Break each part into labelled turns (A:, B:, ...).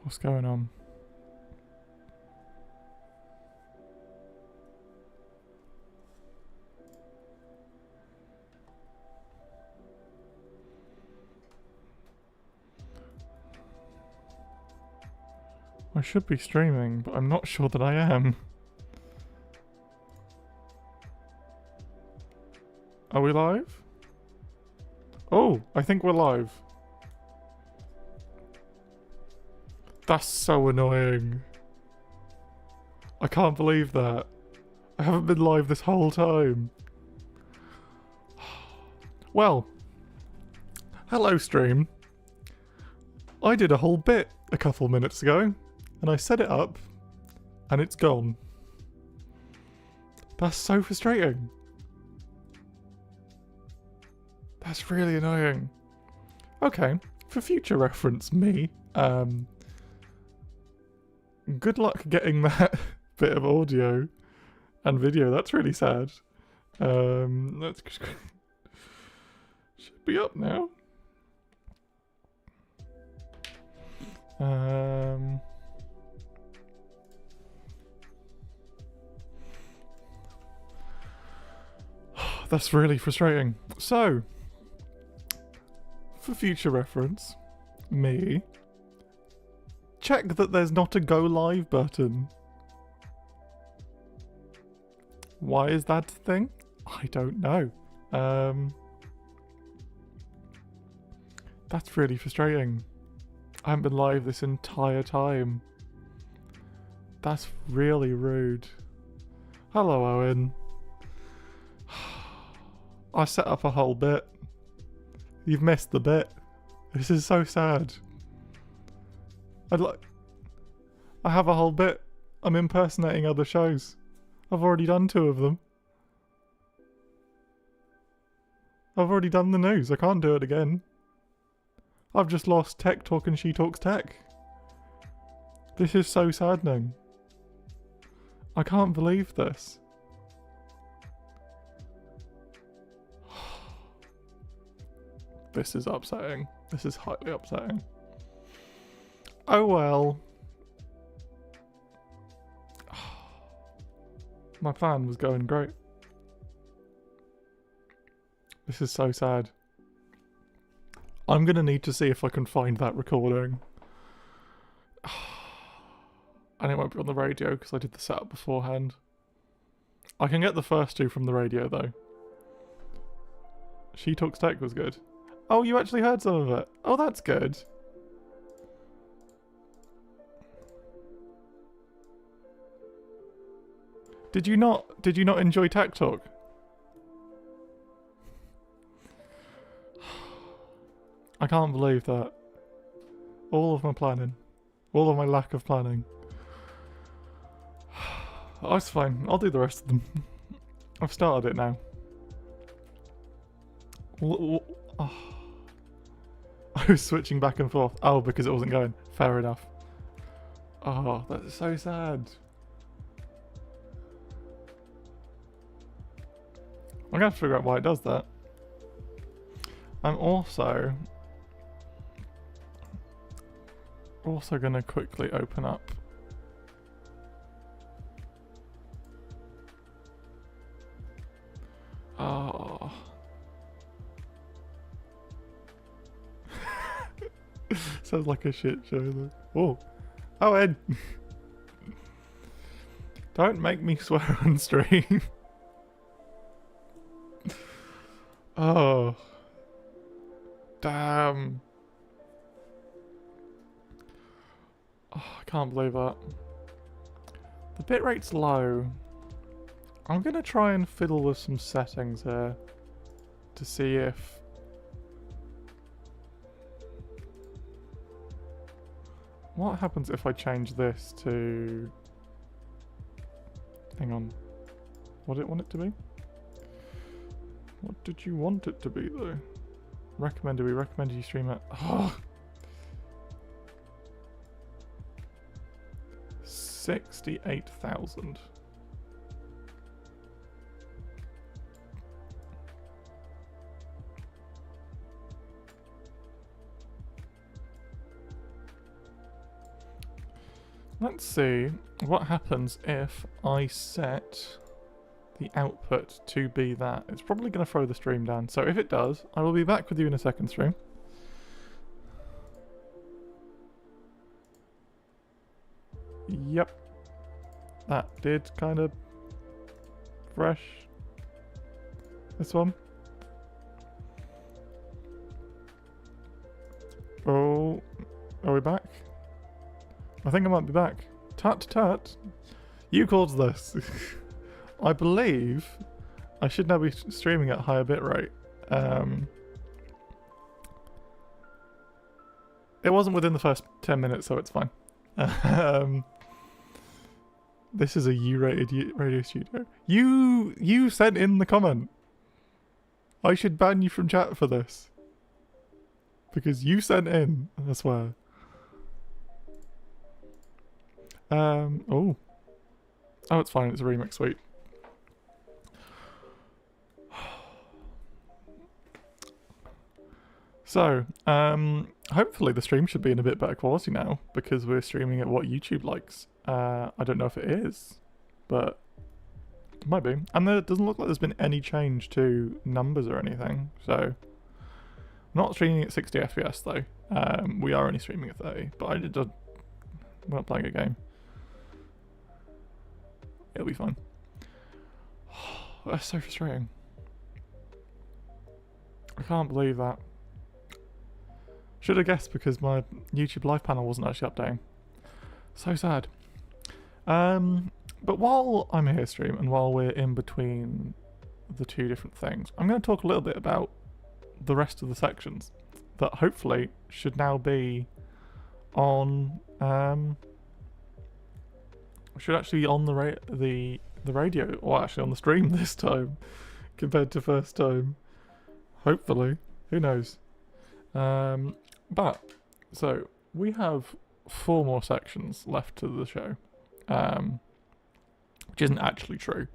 A: What's going on? I should be streaming, but I'm not sure that I am. Are we live? Oh, I think we're live. That's so annoying. I can't believe that. I haven't been live this whole time. Well, hello stream. I did a whole bit a couple minutes ago, and I set it up, and it's gone. That's so frustrating. That's really annoying. Okay, for future reference, me, good luck getting that bit of audio and video. That's really sad. Let's should be up now. That's really frustrating. So, for future reference, me, check that there's not a go live button. Why is that a thing? I don't know. That's really frustrating. I haven't been live this entire time. That's really rude. Hello, Owen. I set up a whole bit. You've missed the bit. This is so sad. I have a whole bit. I'm impersonating other shows. I've already done 2 of them. I've already done the news. I can't do it again. I've just lost Tech Talk and She Talks Tech. This is so saddening. I can't believe this. This is upsetting. This is highly upsetting. Oh well. My plan was going great. This is so sad. I'm gonna need to see if I can find that recording. And it won't be on the radio because I did the setup beforehand. I can get the first 2 from the radio though. She Talks Tech was good. Oh, you actually heard some of it. Oh, that's good. Did you not enjoy Tech Talk? I can't believe that. All of my planning. All of my lack of planning. Oh, it's fine. I'll do the rest of them. I've started it now. Oh. I was switching back and forth. Oh, because it wasn't going. Fair enough. Oh, that's so sad. I'm gonna have to figure out why it does that. I'm also gonna quickly open up sounds like a shit show though. Oh, Ed. Don't make me swear on stream. Oh, damn. Oh, I can't believe that. The bitrate's low. I'm gonna try and fiddle with some settings here to see if what happens if I change this to... Hang on. What did it want it to be? What did you want it to be though? Recommended, we recommended you stream it. Oh. 68,000. Let's see what happens if I set the output to be that. It's probably going to throw the stream down. So if it does, I will be back with you in a second stream. Yep. That did kind of fresh. This one. Oh, are we back? I think I might be back. Tut tut. You caused this. I believe I should now be streaming at higher bitrate. It wasn't within the first 10 minutes, so it's fine. This is a U-rated radio studio. You sent in the comment. I should ban you from chat for this. Because you sent in, I swear. Oh, it's fine, it's a remix, sweet. So, hopefully the stream should be in a bit better quality now, because we're streaming at what YouTube likes. I don't know if it is, but it might be. And there doesn't look like there's been any change to numbers or anything, so... I'm not streaming at 60 FPS though. We are only streaming at 30, but we're not playing a game. It'll be fun. That's so frustrating. I can't believe that. Should have guessed because my YouTube live panel wasn't actually updating. So sad. But while I'm here stream and while we're in between the two different things, I'm going to talk a little bit about the rest of the sections that hopefully should now be on should actually be on the radio, or actually on the stream this time compared to first time, hopefully. Who knows. But so we have 4 more sections left to the show, which isn't actually true.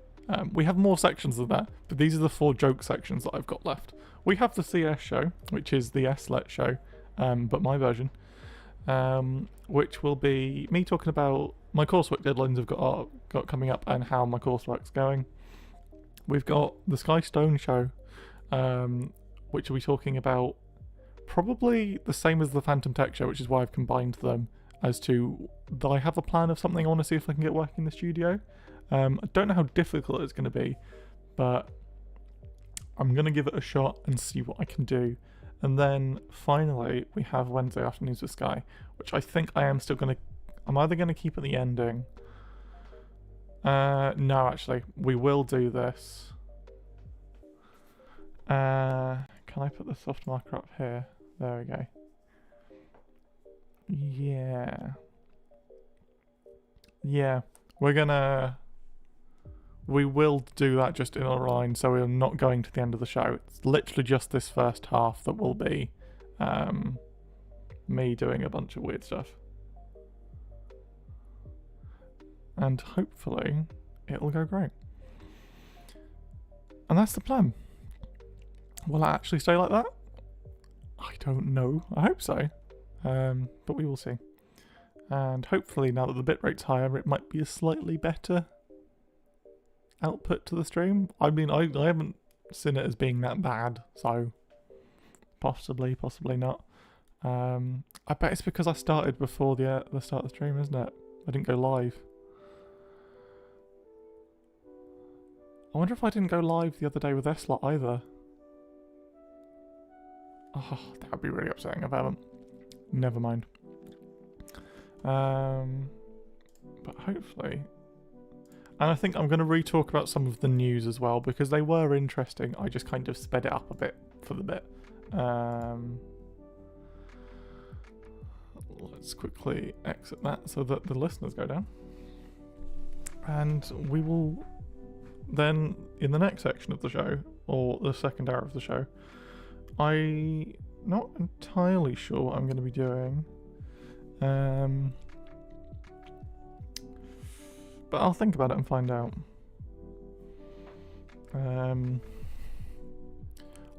A: We have more sections than that, but these are the 4 joke sections that I've got left. We have the CS show, which is the SLET show, but my version, which will be me talking about my coursework deadlines I've got coming up and how my coursework's going. We've got the Sky Stone show, which will be talking about probably the same as the Phantom Tech show, which is why I've combined them, as to I have a plan of something I want to see if I can get working in the studio. I don't know how difficult it's going to be, but I'm going to give it a shot and see what I can do. And then finally, we have Wednesday Afternoons with Sky, which I think I am still going to... I'm either going to keep at the ending. No, actually, we will do this. Can I put the soft marker up here? There we go. Yeah. Yeah, we're gonna... We will do that just in a line, so we're not going to the end of the show. It's literally just this first half that will be me doing a bunch of weird stuff. And hopefully it'll go great. And that's the plan. Will it actually stay like that? I don't know. I hope so. But we will see. And hopefully now that the bitrate's higher, it might be a slightly better output to the stream. I mean, I haven't seen it as being that bad, so possibly not. I bet it's because I started before the start of the stream, isn't it? I didn't go live. I wonder if I didn't go live the other day with SLET either. Oh, that would be really upsetting if I haven't. Never mind. But hopefully... And I think I'm going to re-talk about some of the news as well, because they were interesting. I just kind of sped it up a bit for the bit. Let's quickly exit that so that the listeners go down. And we will then, in the next section of the show, or the second hour of the show, I'm not entirely sure what I'm going to be doing. But I'll think about it and find out.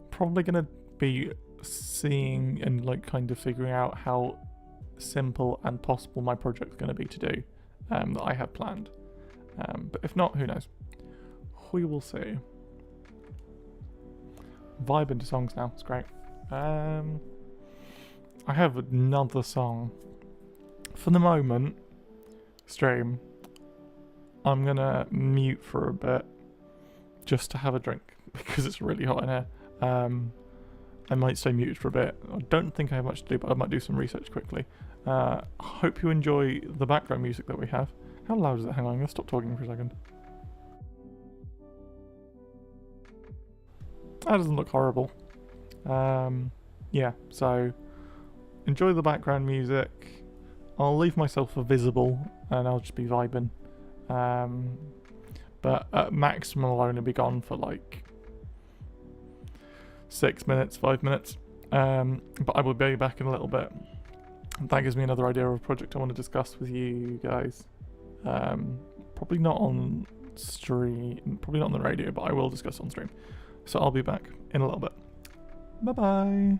A: Probably going to be seeing and like kind of figuring out how simple and possible my project's going to be to do. that I have planned. But if not, who knows? We will see. Vibe into songs now. It's great. I have another song. For the moment, stream, I'm gonna mute for a bit just to have a drink because it's really hot in here. I might stay muted for a bit. I don't think I have much to do, but I might do some research quickly. Hope you enjoy the background music that we have. How loud is it? Hang on, I'm gonna stop talking for a second. That doesn't look horrible. Yeah, so enjoy the background music. I'll leave myself visible and I'll just be vibing. But at maximum I'll only be gone for like 6 minutes, 5 minutes. But I will be back in a little bit. And that gives me another idea of a project I want to discuss with you guys. Probably not on stream, probably not on the radio, but I will discuss on stream. So I'll be back in a little bit. Bye bye.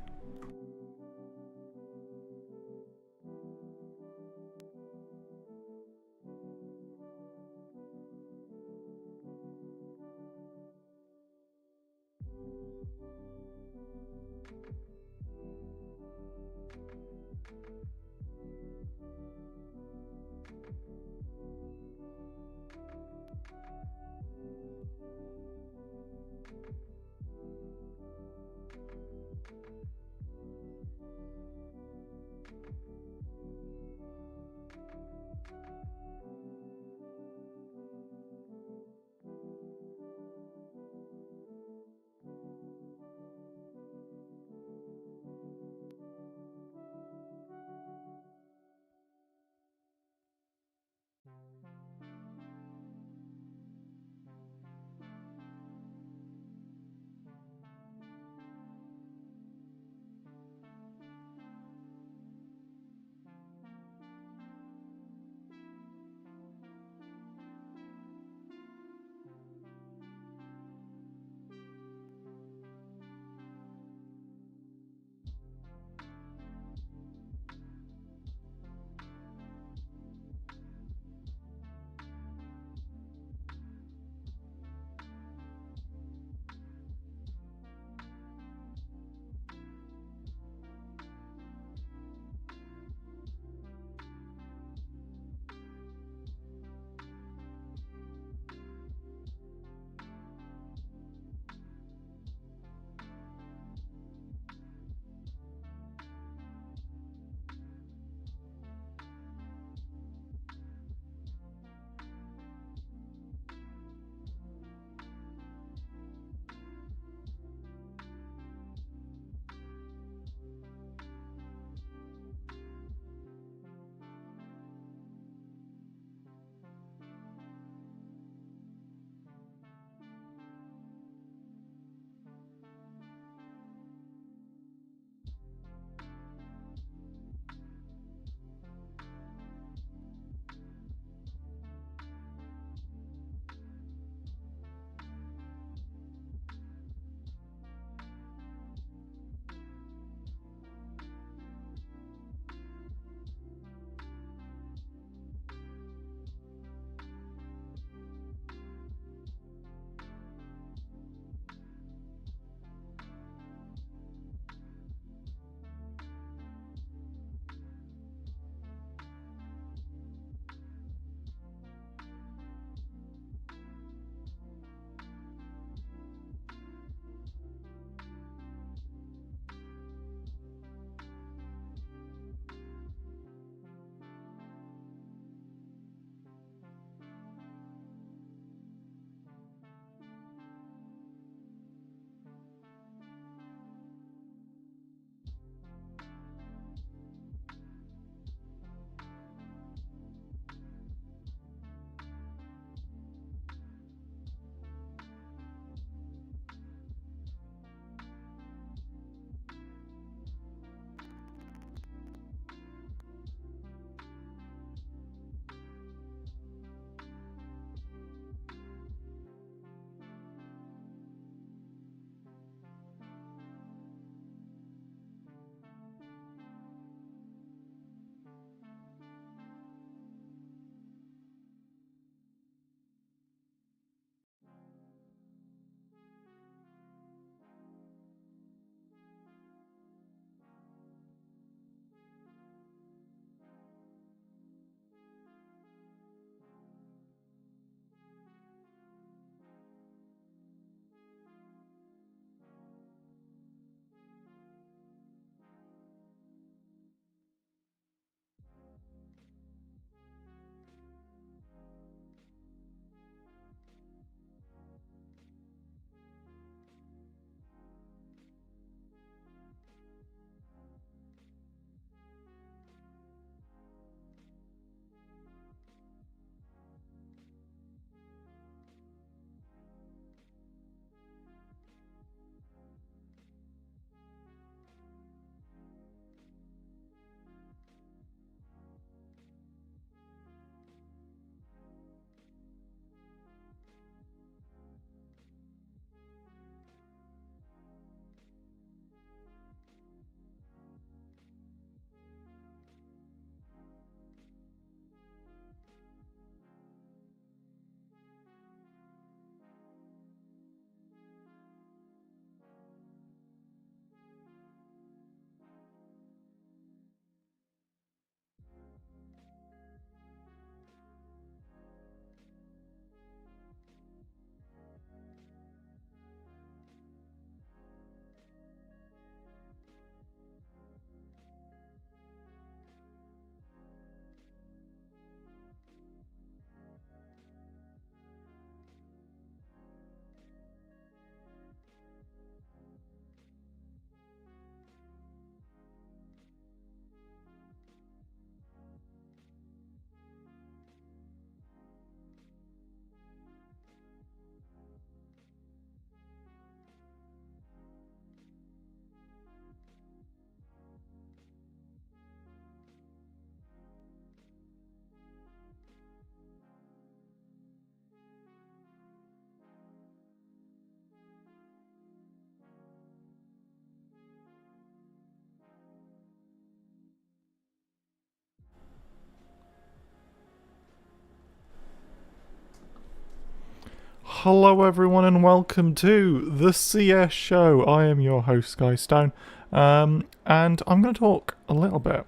A: Hello everyone and welcome to the CS show. I am your host Sky Stone, and I'm going to talk a little bit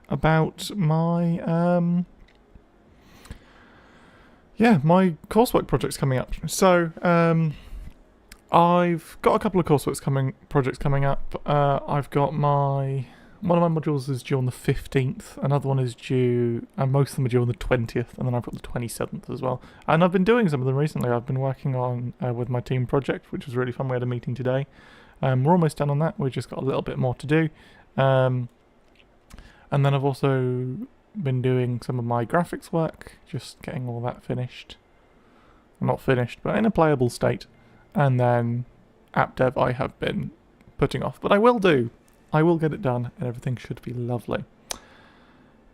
A: about my my coursework projects coming up. So I've got a couple of projects coming up. I've got one of my modules is due on the 15th, another one is due, and most of them are due on the 20th, and then I've got the 27th as well. And I've been doing some of them recently. I've been working on with my team project, which was really fun. We had a meeting today. We're almost done on that. We've just got a little bit more to do. And then I've also been doing some of my graphics work, just getting all that finished. Not finished, but in a playable state. And then app dev I have been putting off, but I will get it done, and everything should be lovely.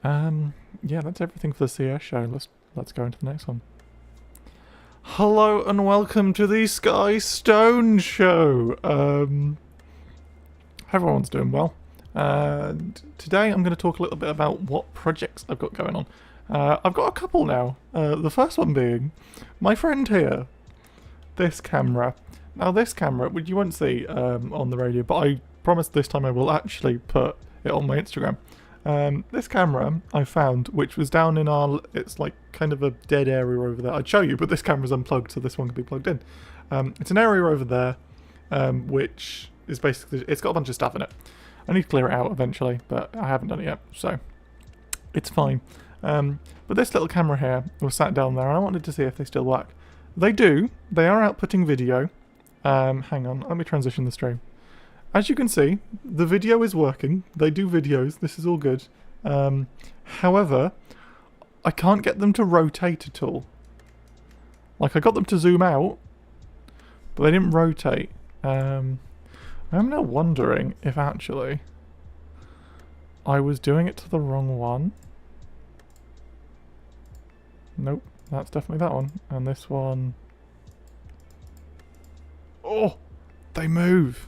A: That's everything for the CS show. Let's go into the next one. Hello and welcome to the Sky Stone show. Everyone's doing well. And today I'm going to talk a little bit about what projects I've got going on. I've got a couple now. The first one being my friend here. This camera. Now this camera, which you won't see on the radio, but I promise this time I will actually put it on my Instagram. This camera I found, which was down in it's like kind of a dead area over there. I'd show you, but this camera's unplugged, so this one can be plugged in. It's an area over there, which is basically, it's got a bunch of stuff in it. I need to clear it out eventually, but I haven't done it yet, so it's fine. But this little camera here was sat down there, and I wanted to see if they still work. They do. They are outputting video. Hang on, let me transition the stream. As you can see, the video is working. They do videos. This is all good. However, I can't get them to rotate at all. Like, I got them to zoom out, but they didn't rotate. I'm now wondering if actually I was doing it to the wrong one. Nope, that's definitely that one. And this one... Oh! They move!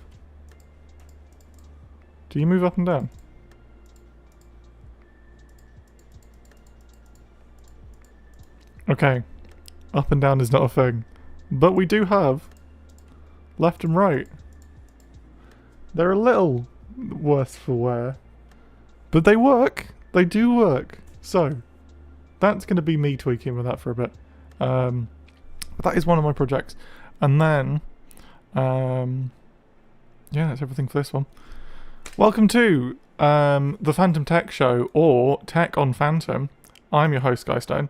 A: Do you move up and down? Okay. Up and down is not a thing. But we do have left and right. They're a little worse for wear. But they work. They do work. So, that's going to be me tweaking with that for a bit. But that is one of my projects. And then, that's everything for this one. Welcome to the Phantom Tech Show, or Tech on Phantom. I'm your host, Sky Stone.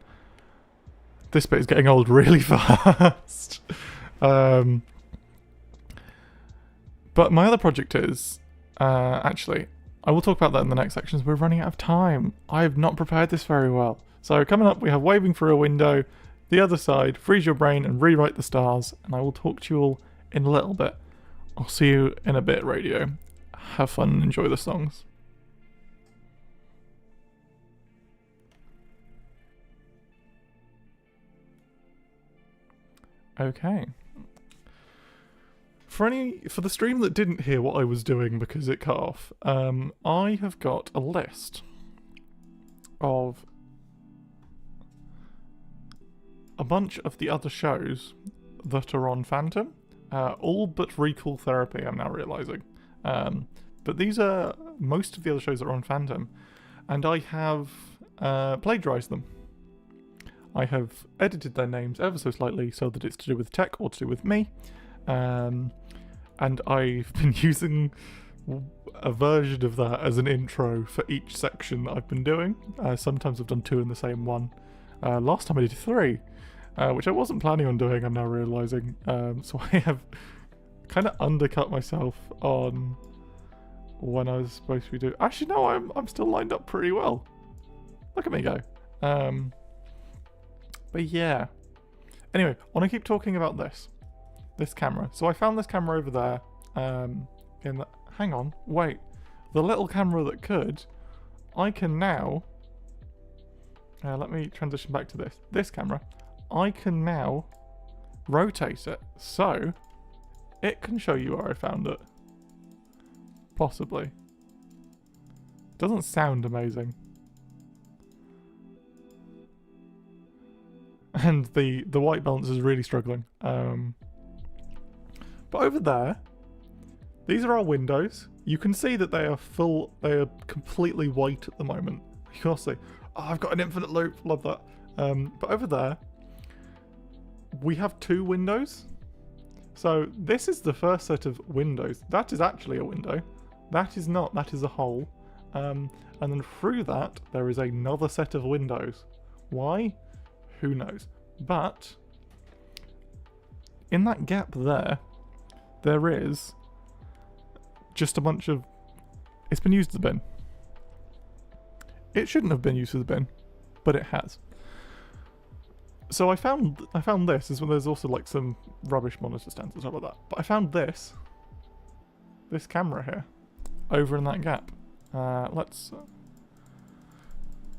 A: This bit is getting old really fast. But my other project is, actually, I will talk about that in the next sections. We're running out of time. I have not prepared this very well. So coming up, we have Waving Through a Window, the other side, Freeze Your Brain and Rewrite the Stars, and I will talk to you all in a little bit. I'll see you in a bit, radio. Have fun and enjoy the songs. Okay. For the stream that didn't hear what I was doing because it cut off, I have got a list of a bunch of the other shows that are on Phantom, all but Recall Therapy, I'm now realising. But these are most of the other shows that are on Phantom, and I have plagiarised them. I have edited their names ever so slightly so that it's to do with tech or to do with me, and I've been using a version of that as an intro for each section that I've been doing. Sometimes I've done 2 in the same one. Last time I did 3, which I wasn't planning on doing, I'm now realising. So I have kind of undercut myself on when I was supposed to be doing... Actually, no, I'm still lined up pretty well. Look at me go. But yeah. Anyway, I want to keep talking about this camera. So I found this camera over there. Hang on, wait. The little camera that could, I can now... let me transition back to this. This camera. I can now rotate it. So, it can show you where I found it. Possibly. Doesn't sound amazing. and the white balance is really struggling. But over there, these are our windows. You can see that they are completely white at the moment. You can also see, oh, I've got an infinite loop, love that. But over there, we have 2 windows. So this is the first set of windows. That is actually a window. That is not, that is a hole. And then through that, there is another set of windows. Why? Who knows? But in that gap there is just a bunch of... It's been used as a bin. It shouldn't have been used as a bin, but it has. So I found this, as well. There's also like some rubbish monitor stands and stuff like that. But I found this camera here, over in that gap. Let's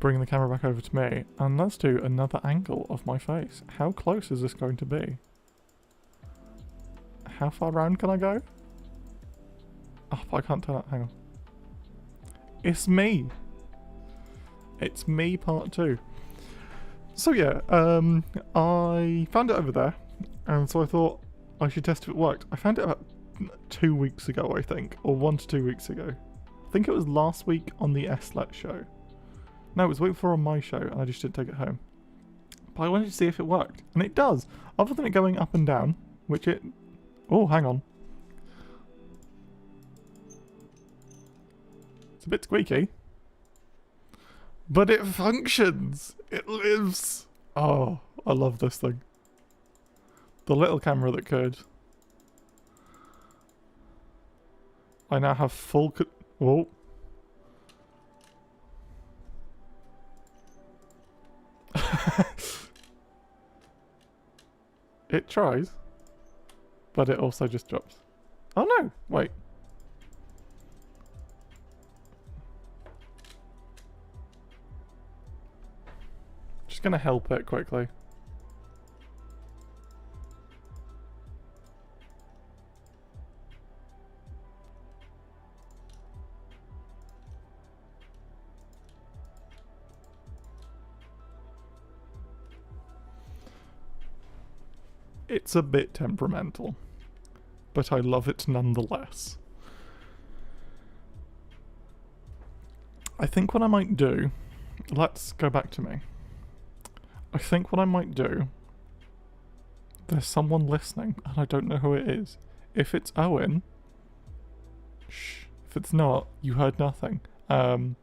A: bring the camera back over to me, and let's do another angle of my face. How close is this going to be? How far round can I go? Oh, I can't turn that. Hang on. It's me. It's me part 2. So yeah, I found it over there, and so I thought I should test if it worked. I found it about 2 weeks ago, I think, or 1 to 2 weeks ago. I think it was last week on the SLET show. No, it was the week before on my show, and I just didn't take it home. But I wanted to see if it worked, and it does. Other than it going up and down, which it... Oh, hang on. It's a bit squeaky. But it functions! It lives! Oh, I love this thing. The little camera that could. I now have full... Whoa. It tries. But it also just drops. Oh no! Wait. Just gonna help it quickly. It's a bit temperamental, but I love it nonetheless. I think what I might do, let's go back to me. I think what I might do, there's someone listening and I don't know who it is. If it's Owen, shh. If it's not, you heard nothing. I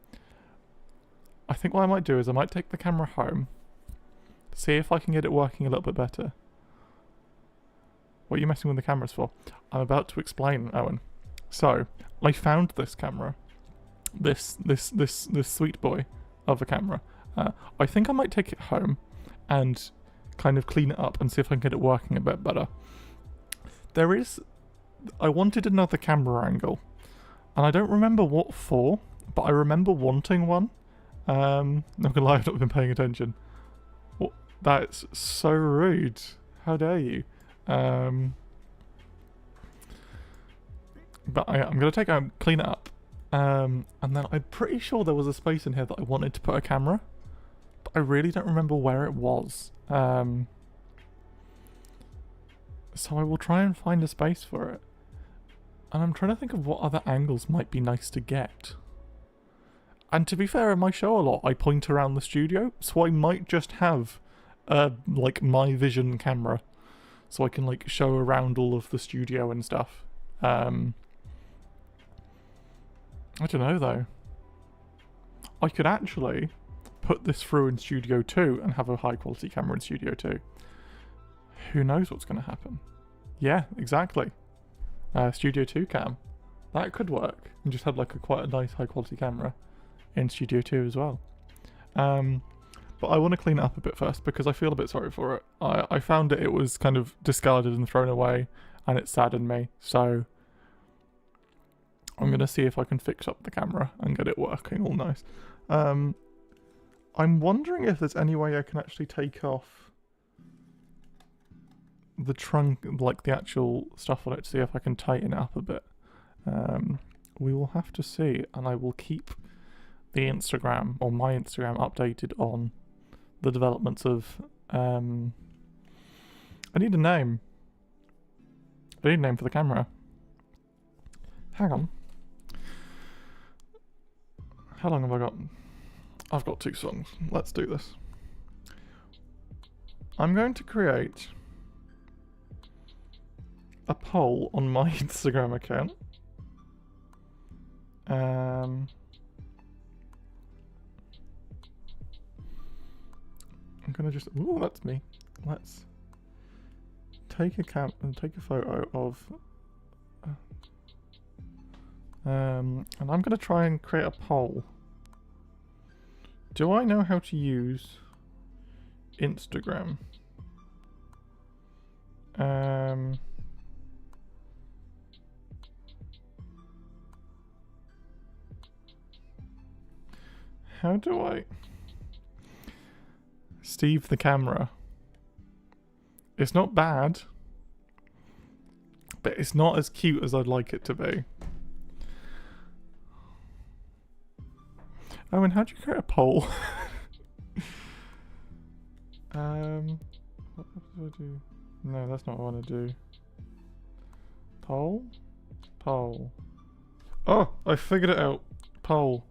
A: think what I might do is I might take the camera home, see if I can get it working a little bit better. What are you messing with the cameras for? I'm about to explain, Owen. So, I found this camera. This sweet boy of a camera. I think I might take it home and kind of clean it up and see if I can get it working a bit better. I wanted another camera angle, and I don't remember what for, but I remember wanting one. Not gonna lie, I've not been paying attention. Well, that's so rude. How dare you? But I'm gonna take it home, clean it up, and then I'm pretty sure there was a space in here that I wanted to put a camera, but I really don't remember where it was. So I will try and find a space for it. And I'm trying to think of what other angles might be nice to get. And to be fair, in my show a lot, I point around the studio, so I might just have, like, my vision camera. So I can, like, show around all of the studio and stuff. I don't know, though. I could actually put this through in Studio 2 and have a high-quality camera in Studio 2. Who knows what's going to happen? Yeah, exactly. Studio 2 cam. That could work. And just have, like, quite a nice high-quality camera in Studio 2 as well. But I want to clean it up a bit first because I feel a bit sorry for it. I found it was kind of discarded and thrown away, and it saddened me. So I'm going to see if I can fix up the camera and get it working all nice. I'm wondering if there's any way I can actually take off the trunk, like the actual stuff on it, to see if I can tighten it up a bit. We will have to see, and I will keep the Instagram, or my Instagram, updated on the developments of I need a name. I need a name for the camera. Hang on. How long have I got? I've got 2 songs. Let's do this. I'm going to create a poll on my Instagram account. I'm gonna just, ooh, that's me. Let's take a photo of, and I'm gonna try and create a poll. Do I know how to use Instagram? How do I... Steve the camera. It's not bad, but it's not as cute as I'd like it to be. Oh, and how do you create a poll? What do I do? No, that's not what I want to do. Poll? Poll. Oh, I figured it out. Poll.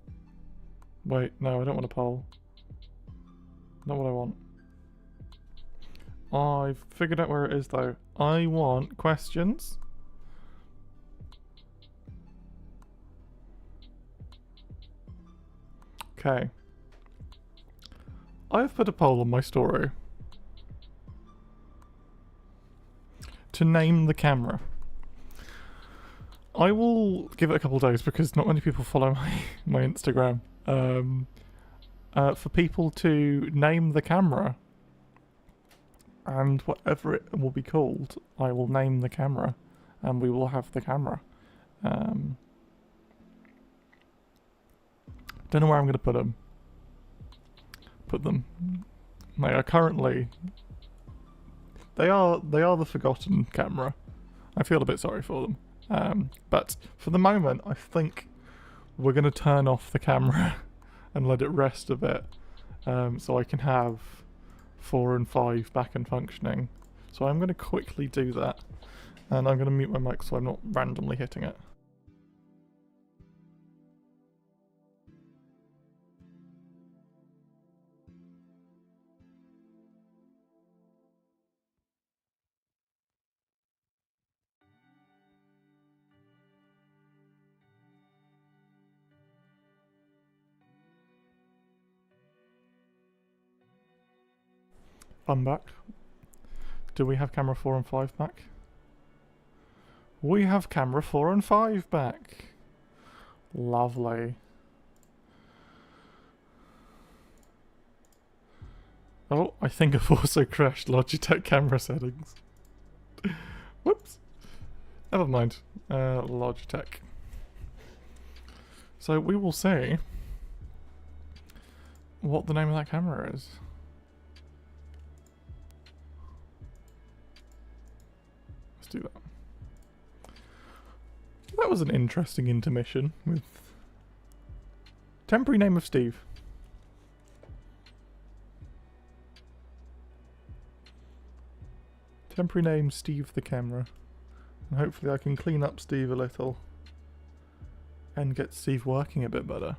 A: Wait, no, I don't want a poll. Not what I want. I've figured out where it is though. I want questions. Okay. I've put a poll on my story to name the camera. I will give it a couple of days because not many people follow my Instagram. For people to name the camera, and whatever it will be called, I will name the camera, and we will have the camera. Don't know where I'm going to put them. They are currently. They are the forgotten camera. I feel a bit sorry for them. But for the moment, I think we're going to turn off the camera and let it rest a bit, so I can have 4 and 5 back and functioning. So I'm going to quickly do that, and I'm going to mute my mic so I'm not randomly hitting it. I'm back. Do we have camera 4 and 5 back? We have camera 4 and 5 back. Lovely. Oh, I think I've also crashed Logitech camera settings. Whoops. Never mind. Logitech. So we will see what the name of that camera is. Let's do that. That was an interesting intermission with temporary name of Steve. Temporary name Steve the camera. And hopefully I can clean up Steve a little and get Steve working a bit better.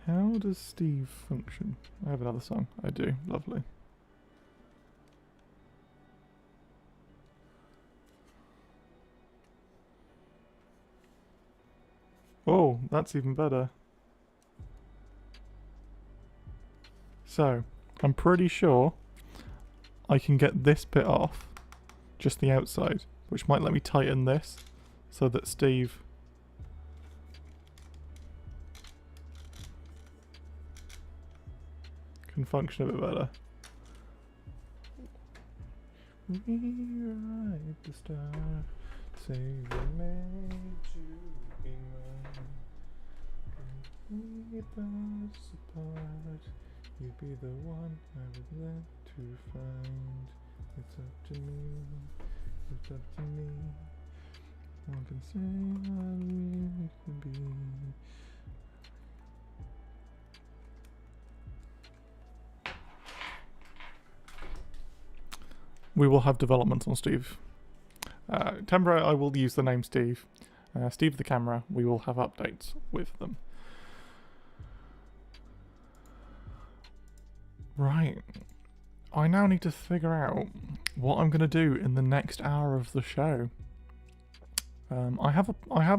A: How does Steve function? I have another song. I do. Lovely. Oh, that's even better. So, I'm pretty sure I can get this bit off, just the outside, which might let me tighten this so that Steve can function a bit better. Rewrite the stuff, say we made you be mine. Keep us apart. You'd be the one I would let to find. It's up to me. It's up to me. One can say I really could be. we will have developments on Steve. Tembra, I will use the name Steve. Steve the camera, we will have updates with them. Right. I now need to figure out what I'm going to do in the next hour of the show. I have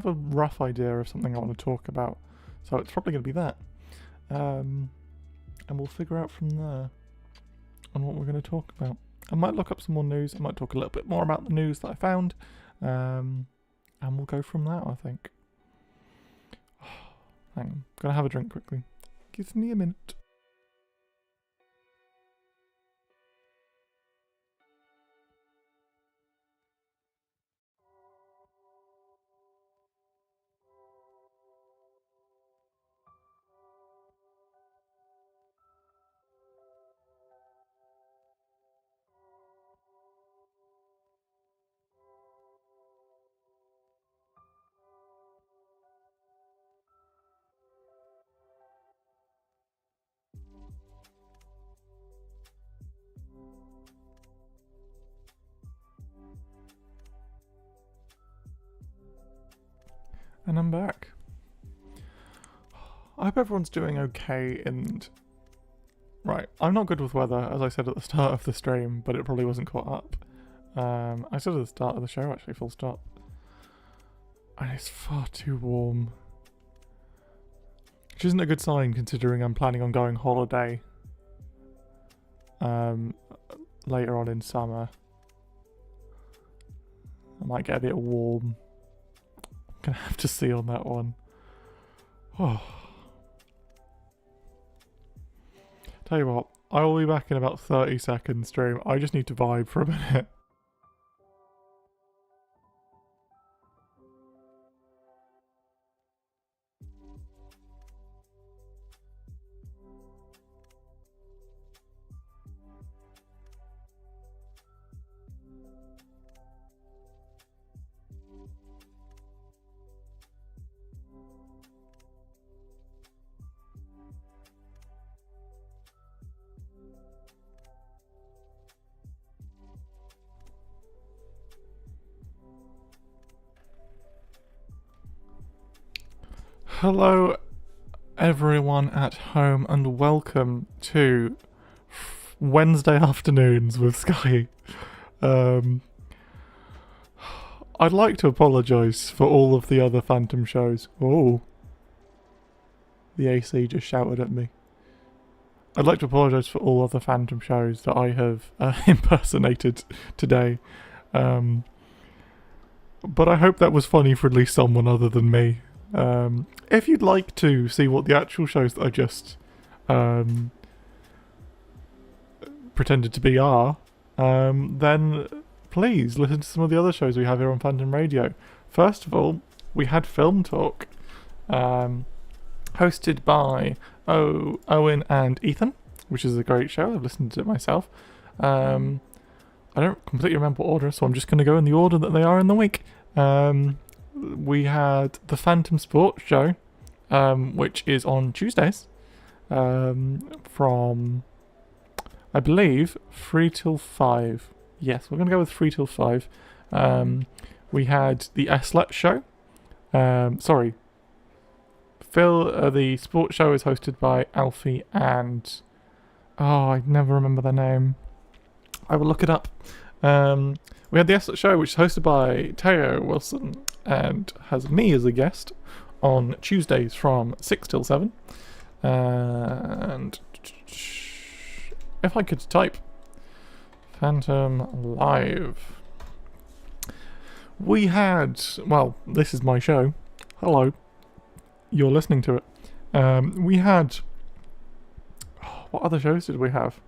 A: a rough idea of something I want to talk about, so it's probably going to be that. And we'll figure out from there on what we're going to talk about. I might look up some more news. I might talk a little bit more about the news that I found. And we'll go from that, I think. Hang on. Gonna have a drink quickly. Give me a minute. And I'm back. I hope everyone's doing okay and... Right, I'm not good with weather, as I said at the start of the stream, but it probably wasn't caught up. I said at the start of the show, actually, full stop. And it's far too warm. Which isn't a good sign, considering I'm planning on going holiday. Later on in summer. I might get a bit warm. Gonna have to see on that one. Oh. Tell you what, I will be back in about 30 seconds stream. I just need to vibe for a minute. Hello everyone at home and welcome to Wednesday afternoons with Sky. I'd like to apologise for all of the other Phantom shows. Oh, the AC just shouted at me. I'd like to apologise for all other Phantom shows that I have impersonated today. But I hope that was funny for at least someone other than me. If you'd like to see what the actual shows that I just pretended to be are, then please listen to some of the other shows we have here on Phantom Radio. First of all, we had Film Talk, hosted by Owen and Ethan, which is a great show. I've listened to it myself. I don't completely remember what order, so I'm just going to go in the order that they are in the week. We had the Phantom Sports Show, which is on Tuesdays, from, I believe, 3 till 5. Yes, we're going to go with 3 till 5. We had the Eslet Show. Sorry. Phil, the sports show is hosted by Alfie and... Oh, I never remember their name. I will look it up. We had the Eslet Show, which is hosted by Teo Wilson and has me as a guest on Tuesdays from 6 till 7. And if I could type Phantom Live. We had, well, this is my show. Hello. You're listening to it. We had, what other shows did we have?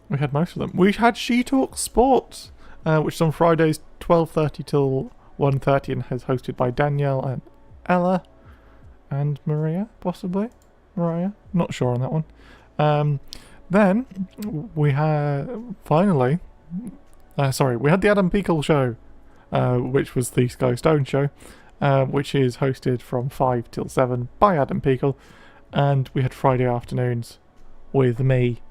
A: We had most of them. We had She Talks Sports, which is on Fridays 12:30 till 1:30 and is hosted by Danielle and Ella and Maria, possibly. Mariah? Not sure on that one. Then we had, finally, we had the Adam Peacle Show, which was the Sky Stone Show, which is hosted from 5 till 7 by Adam Peacle. And we had Friday afternoons with me,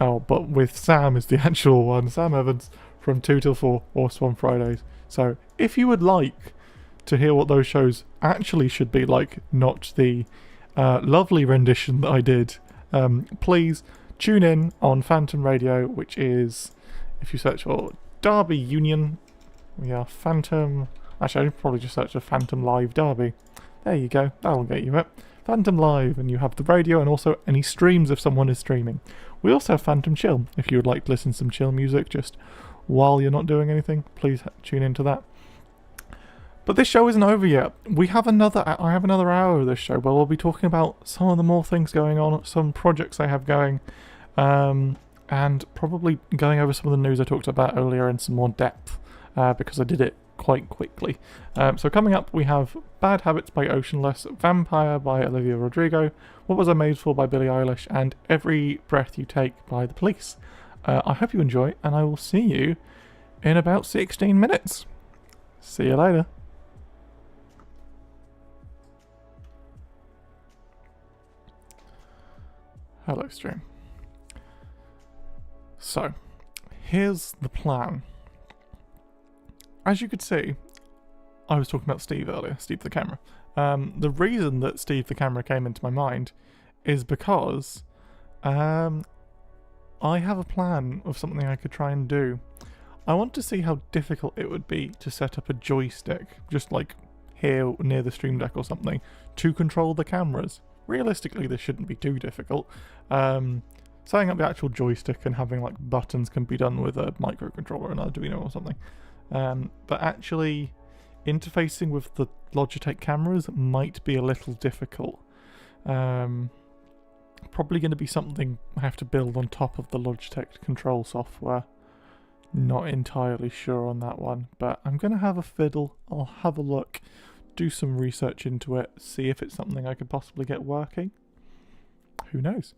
A: Oh, but with Sam is the actual one. Sam Evans from 2 till 4 or Swan Fridays. So if you would like to hear what those shows actually should be like, not the lovely rendition that I did, please tune in on Phantom Radio, which is, if you search for Derby Union, we are Phantom. Actually, I'd probably just search for Phantom Live Derby. There you go, that'll get you it. Phantom Live, and you have the radio and also any streams if someone is streaming. We also have Phantom Chill. If you would like to listen to some chill music just while you're not doing anything, please tune into that. But this show isn't over yet. I have another hour of this show where we'll be talking about some of the more things going on, some projects I have going, and probably going over some of the news I talked about earlier in some more depth, because I did it quite quickly. So coming up, we have Bad Habits by Oceanless, Vampire by Olivia Rodrigo, What Was I Made For by Billie Eilish, and Every Breath You Take by The Police. I hope you enjoy, and I will see you in about 16 minutes. See you later. Hello, stream. So, here's the plan. As you could see, I was talking about Steve earlier, Steve the camera. The reason that Steve the camera came into my mind is because I have a plan of something I could try and do. I want to see how difficult it would be to set up a joystick, just like here near the stream deck or something, to control the cameras. Realistically, this shouldn't be too difficult. Setting up the actual joystick and having like buttons can be done with a microcontroller and Arduino or something. But actually interfacing with the Logitech cameras might be a little difficult. Probably going to be something I have to build on top of the Logitech control software. Not entirely sure on that one, but I'm going to have a fiddle. I'll have a look, do some research into it, see if it's something I could possibly get working. Who knows?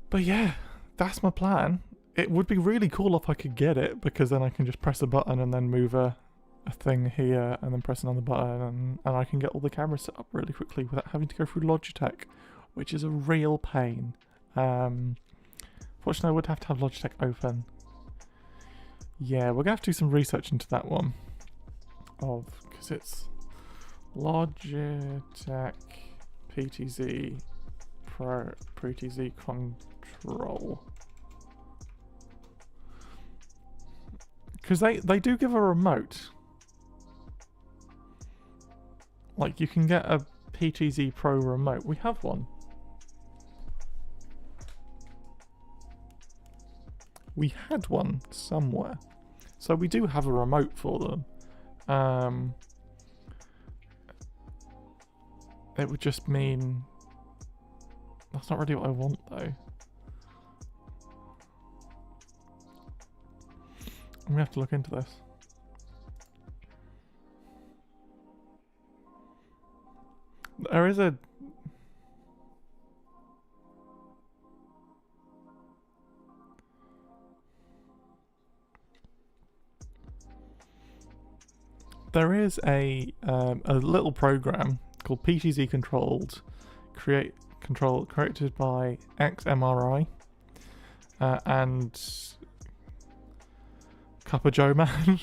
A: But yeah, that's my plan. It would be really cool if I could get it, because then I can just press a button and then move a thing here and then press another button, and I can get all the cameras set up really quickly without having to go through Logitech, which is a real pain. Fortunately, I would have to have Logitech open. Yeah, we're going to have to do some research into that one. Because it's Logitech PTZ Pro PTZ Control. Because they do give a remote. Like, you can get a PTZ Pro remote. We have one. We had one somewhere. So we do have a remote for them. It would just mean... That's not really what I want, though. I'm gonna have to look into this. There is a... There is a little program called PTZ Controlled, created by XMRI and Cuppa Joe Man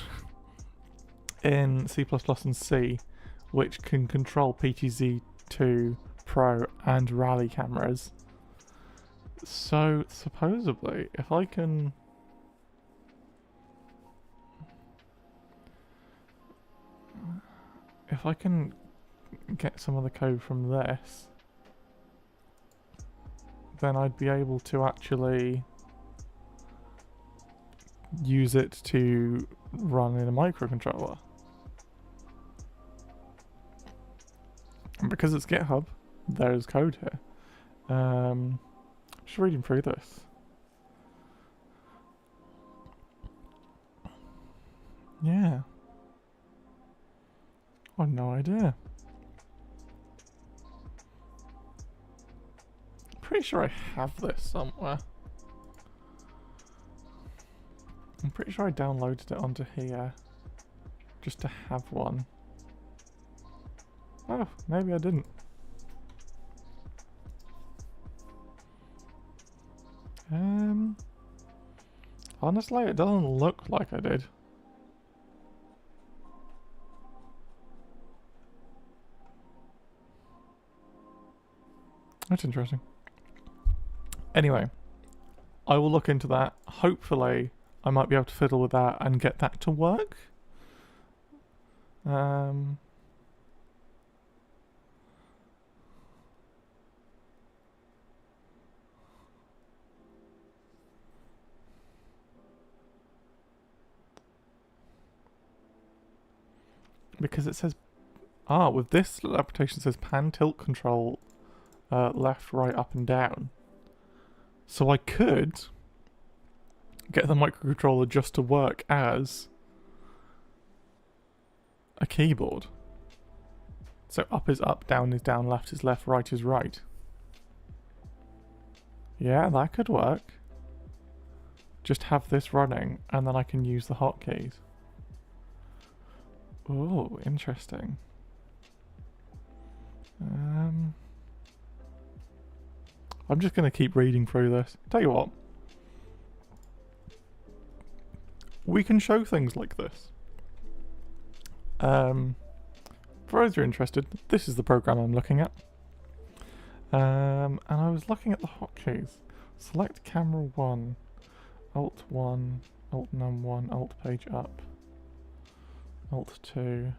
A: in C++ and C, which can control PTZ2 Pro and Rally cameras. So supposedly, if I can get some of the code from this, then I'd be able to actually use it to run in a microcontroller. And because it's GitHub, there's code here. Just reading through this. Yeah. I have no idea. Pretty sure I have this somewhere. I'm pretty sure I downloaded it onto here just to have one. Oh, maybe I didn't. Honestly, it doesn't look like I did. That's interesting. Anyway, I will look into that. Hopefully, I might be able to fiddle with that and get that to work. Because it says, with this application it says pan tilt control, left, right, up and down. So I could get the microcontroller just to work as a keyboard. So up is up, down is down, left is left, right is right. Yeah, that could work. Just have this running and then I can use the hotkeys. Oh, interesting. I'm just going to keep reading through this. Tell you what. We can show things like this. For those who are interested, this is the program I'm looking at. And I was looking at the hotkeys. Select camera 1, Alt 1, Alt num 1, Alt page up, Alt 2.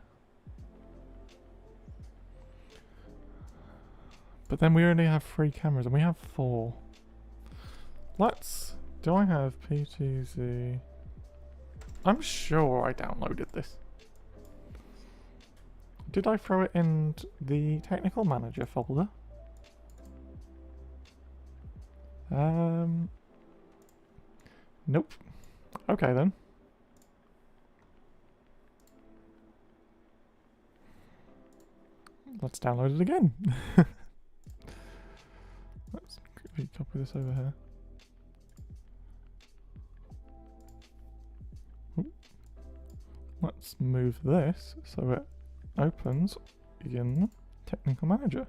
A: But then we only have 3 cameras and we have 4. Do I have PTZ? I'm sure I downloaded this. Did I throw it in the technical manager folder? Nope. Okay then. Let's download it again. Let's quickly copy this over here. Ooh. Let's move this so it opens in Technical Manager.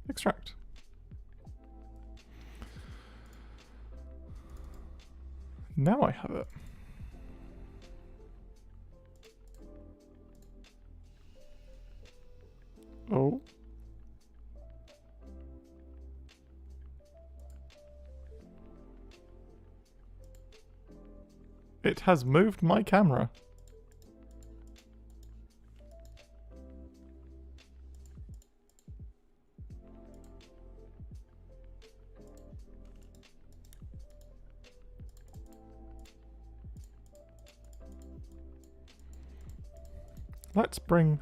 A: Extract. Now I have it. Oh. It has moved my camera. Let's bring...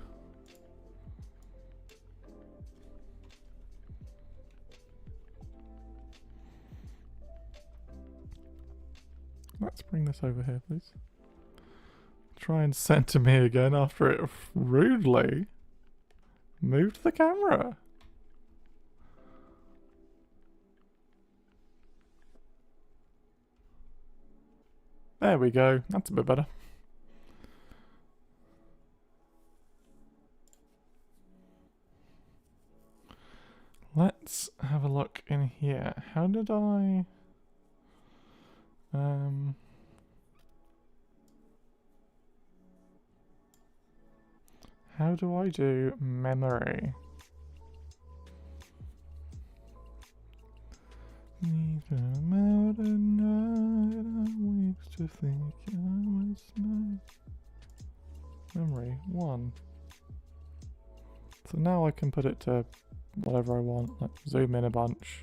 A: Let's bring this over here, please. Try and center me again after it rudely moved the camera. There we go. That's a bit better. Let's have a look in here. How did I... How do I do memory? Need them out at night, I used to think I was nice. Memory, 1. So now I can put it to whatever I want, like zoom in a bunch,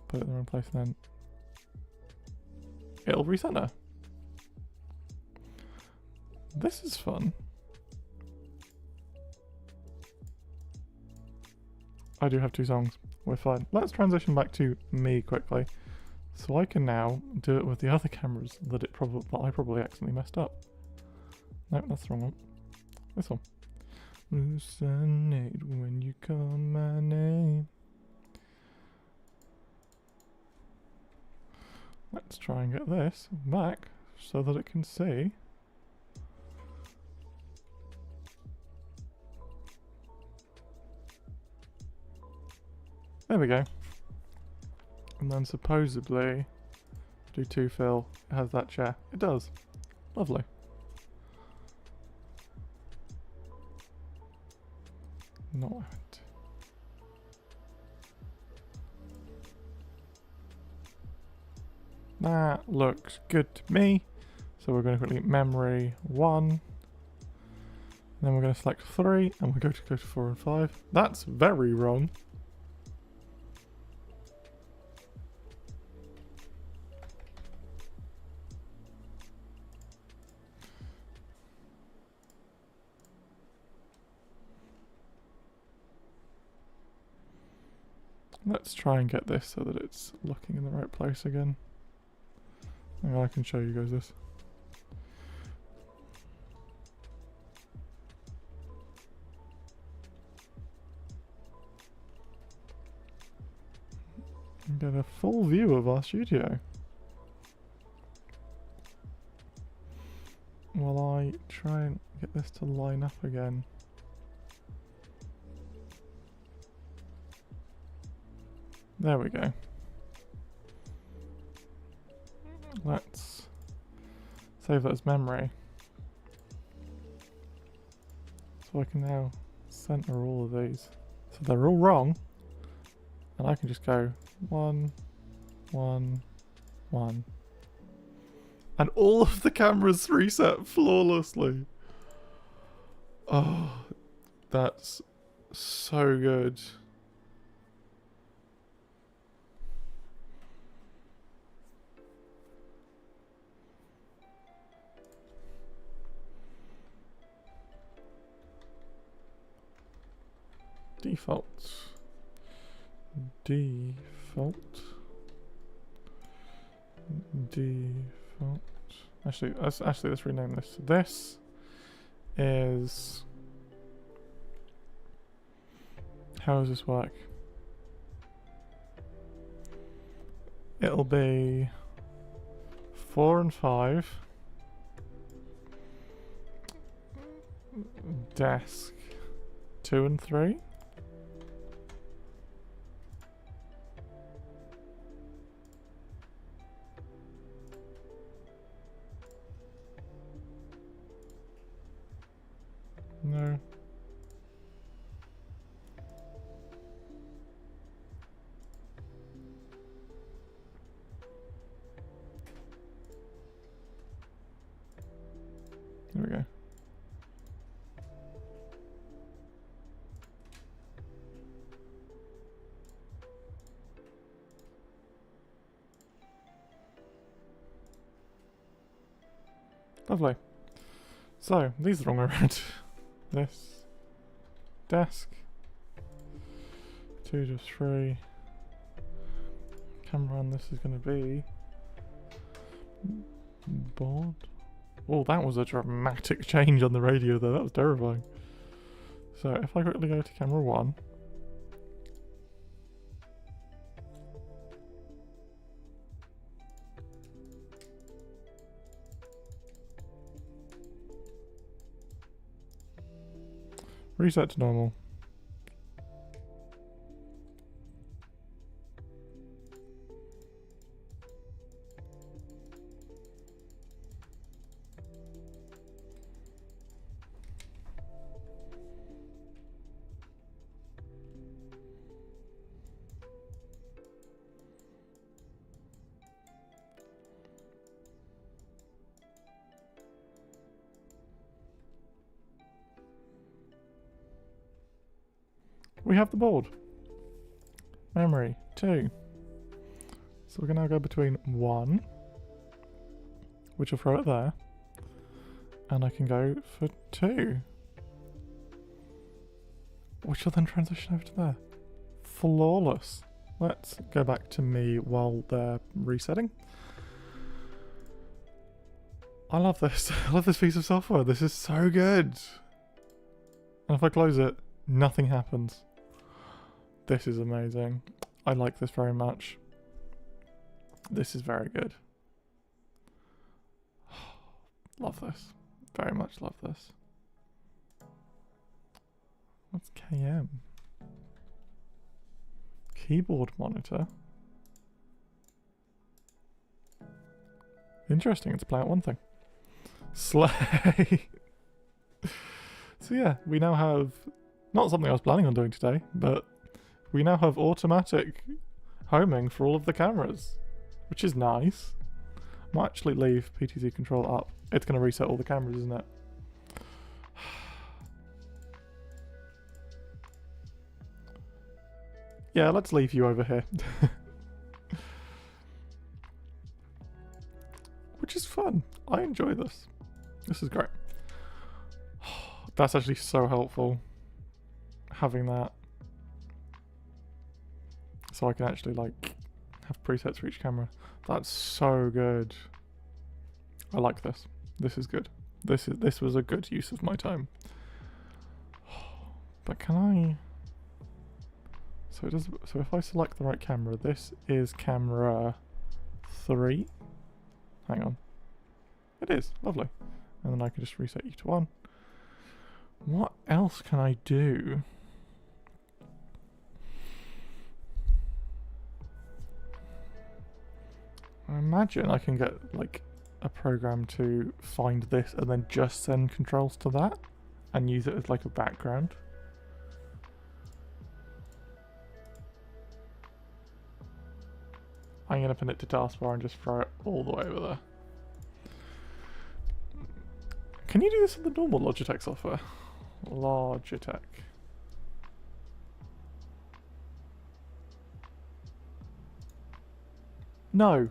A: put it in the wrong place, and then it'll recenter. This is fun. I do have 2 songs. We're fine. Let's transition back to me quickly, so I can now do it with the other cameras that I probably accidentally messed up. No, that's the wrong one. This one. Hallucinate when you call my name. Let's try and get this back so that it can see. There we go. And then supposedly do 2 fill. It has that chair. It does. Lovely. Not what I meant to. That looks good to me. So we're going to quickly memory 1. Then we're going to select 3 and we're going to go to 4 and 5. That's very wrong. Let's try and get this so that it's looking in the right place again. Hang on, I can show you guys this. Get a full view of our studio. While I try and get this to line up again. There we go. Let's save that as memory. So I can now center all of these. So they're all wrong. And I can just go 1, 1, 1. And all of the cameras reset flawlessly. Oh, that's so good. Default. Actually, let's rename this. This is... How does this work? It'll be 4 and 5. Desk 2 and 3. No. There we go. Lovely. So, these are the wrong way around. This. Desk. 2 to 3. Camera on this is going to be... board. Oh, that was a dramatic change on the radio though. That was terrifying. So, if I quickly go to camera 1. Reset to normal. We have the board. Memory 2. So we can now go between 1, which will throw it there, and I can go for 2, which will then transition over to there. Flawless. Let's go back to me while they're resetting. I love this. I love this piece of software. This is so good. And if I close it, nothing happens. This is amazing. I like this very much. This is very good. Love this. Very much love this. What's KM? Keyboard monitor. Interesting, it's play out one thing. Slay! So yeah, we now have, not something I was planning on doing today, but we now have automatic homing for all of the cameras, which is nice. I might actually leave PTZ control up. It's going to reset all the cameras, isn't it? Yeah, let's leave you over here. Which is fun. I enjoy this. This is great. That's actually so helpful, having that. So I can actually, like, have presets for each camera. That's so good. I like this. This is good. This was a good use of my time. But can I... So if I select the right camera, this is camera 3. Hang on. It is. Lovely. And then I can just reset you to 1. What else can I do? I imagine I can get, like, a program to find this and then just send controls to that and use it as, like, a background. I'm going to pin it to taskbar and just throw it all the way over there. Can you do this with the normal Logitech software? Logitech. No.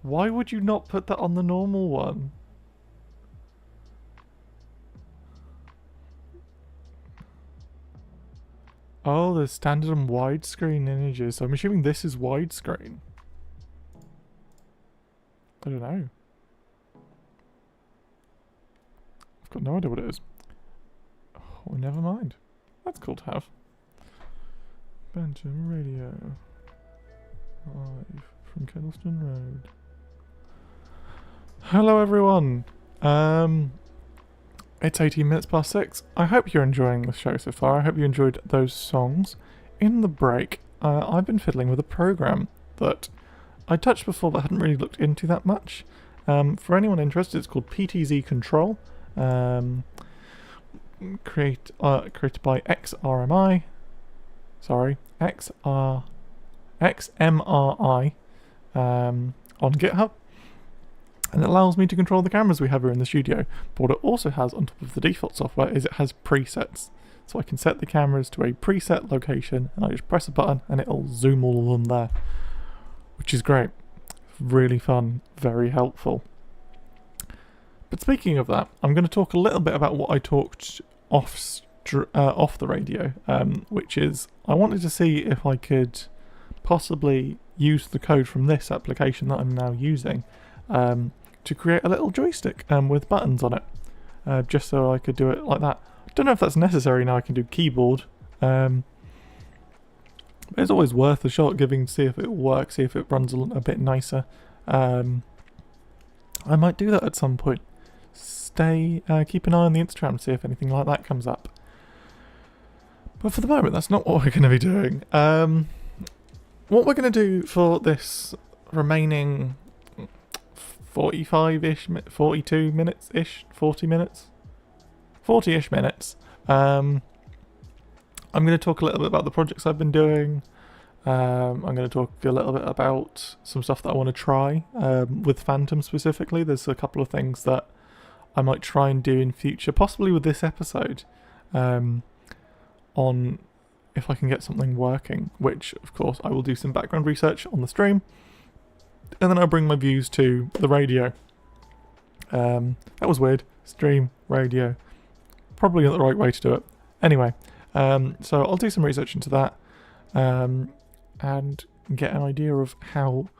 A: Why would you not put that on the normal one? Oh, there's standard and widescreen images. So I'm assuming this is widescreen. I don't know. I've got no idea what it is. Oh, never mind. That's cool to have. Bantam Radio. Live from Kettleston Road. Hello everyone. It's 18 minutes past 6. I hope you're enjoying the show so far. I hope you enjoyed those songs. In the break, I've been fiddling with a program that I touched before but hadn't really looked into that much. For anyone interested, it's called PTZ Control. Created by XMRI. On GitHub. And it allows me to control the cameras we have here in the studio. But what it also has on top of the default software is it has presets. So I can set the cameras to a preset location and I just press a button and it'll zoom all of them there. Which is great. Really fun. Very helpful. But speaking of that, I'm going to talk a little bit about what I talked off the radio. Which is, I wanted to see if I could possibly use the code from this application that I'm now using to create a little joystick with buttons on it, just so I could do it like that. I don't know if that's necessary now. I can do keyboard, but it's always worth a shot giving to see if it works, see if it runs a bit nicer. I might do that at some point. Keep an eye on the Instagram, see if anything like that comes up. But for the moment, that's not what we're going to be doing. What we're going to do for this remaining 45-ish, 42 minutes-ish, 40 minutes? 40-ish minutes. I'm going to talk a little bit about the projects I've been doing. I'm going to talk a little bit about some stuff that I want to try, with Phantom specifically. There's a couple of things that I might try and do in future, possibly with this episode, on if I can get something working, which of course I will do some background research on the stream. And then I'll bring my views to the radio. That was weird. Stream, radio. Probably not the right way to do it. Anyway, so I'll do some research into that. And get an idea of how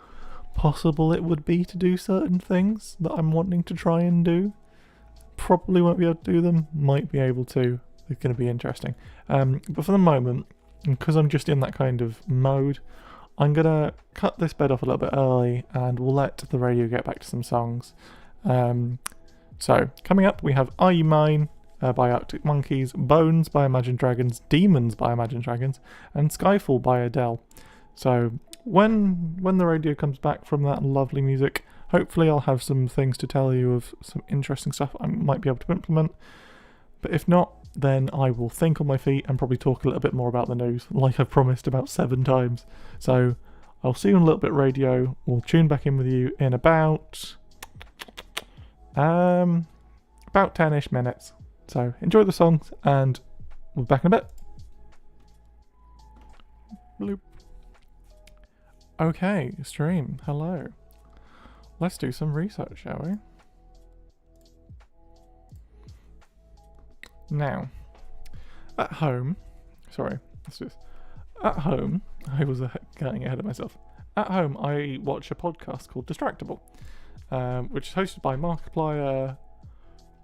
A: possible it would be to do certain things that I'm wanting to try and do. Probably won't be able to do them. Might be able to. It's going to be interesting. But for the moment, because I'm just in that kind of mode, I'm going to cut this bed off a little bit early and we'll let the radio get back to some songs. So, coming up we have Are You Mine by Arctic Monkeys, Bones by Imagine Dragons, Demons by Imagine Dragons, and Skyfall by Adele. So, when the radio comes back from that lovely music, hopefully I'll have some things to tell you of some interesting stuff I might be able to implement. But if not, then I will think on my feet and probably talk a little bit more about the news, like I've promised about 7 times. So I'll see you in a little bit, radio. We'll tune back in with you in about 10-ish minutes. So enjoy the songs, and we'll be back in a bit. Bloop. Okay, stream, hello. Let's do some research, shall we? Now, at home, sorry, let's do this. At home, I was getting ahead of myself. At home, I watch a podcast called Distractable, which is hosted by Markiplier,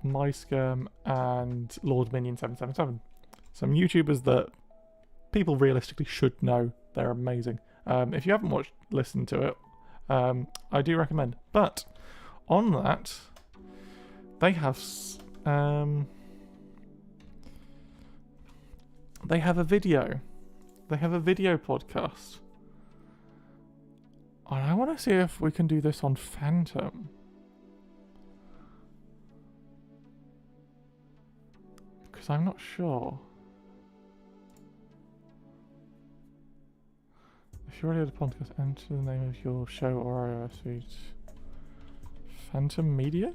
A: MyScum, and Lord Minion 777. Some YouTubers that people realistically should know. They're amazing. If you haven't listened to it, I do recommend. But on that, they have a video. They have a video podcast. And I want to see if we can do this on Phantom. Because I'm not sure. If you already had a podcast, enter the name of your show or iOS feed. Phantom Media?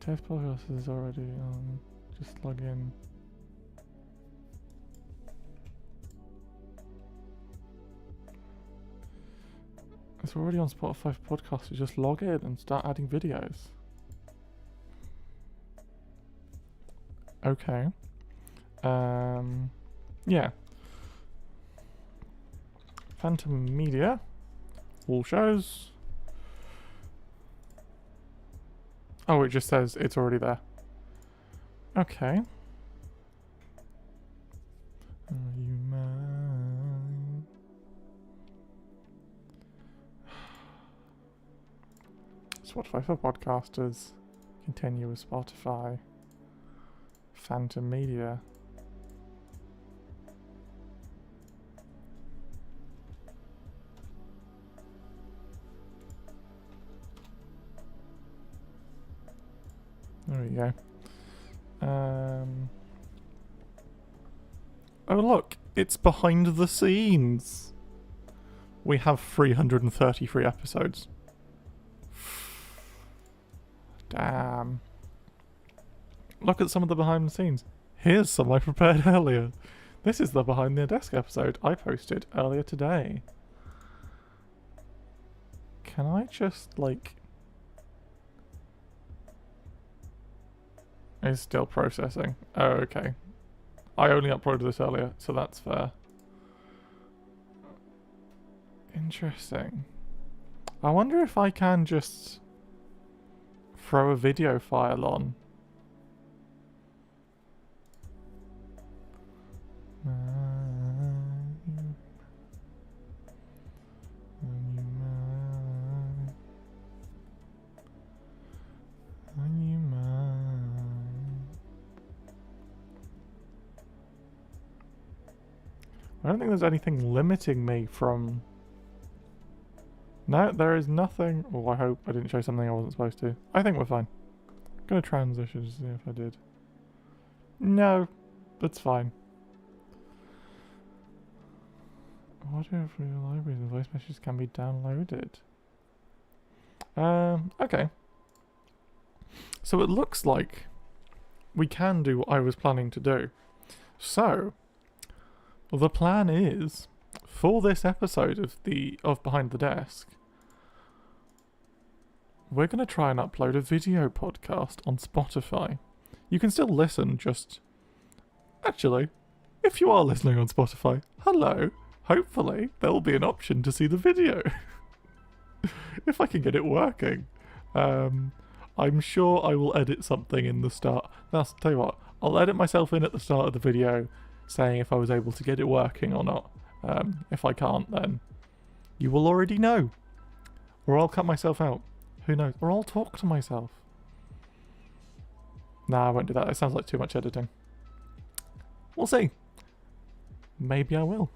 A: Test podcast is already on. Just log in. It's already on Spotify for podcasts. You just log in and start adding videos. Okay. Yeah. Phantom Media. All shows. Oh, it just says it's already there. Okay. Are you mine? Spotify for podcasters. Continue with Spotify. Phantom Media. There we go. Oh look, it's behind the scenes. We have 333 episodes. Damn. Look at some of the behind the scenes. Here's some I prepared earlier. This is the behind the desk episode I posted earlier today. Can I just like... It's still processing. Oh, okay. I only uploaded this earlier, so that's fair. Interesting. I wonder if I can just throw a video file on. I don't think there's anything limiting me from... No, there is nothing... Oh, I hope I didn't show something I wasn't supposed to. I think we're fine. I'm gonna transition to see if I did. No, that's fine. Audio from your libraries and voice messages can be downloaded. Okay. So it looks like we can do what I was planning to do. So... the plan is, for this episode of Behind the Desk, we're going to try and upload a video podcast on Spotify. You can still listen, just... Actually, if you are listening on Spotify, hello. Hopefully, there will be an option to see the video. If I can get it working. I'm sure I will edit something in the start. I'll tell you what, I'll edit myself in at the start of the video, saying if I was able to get it working or not. If I can't, then you will already know. Or I'll cut myself out. Who knows? Or I'll talk to myself. Nah, I won't do that. It sounds like too much editing. We'll see. Maybe I will.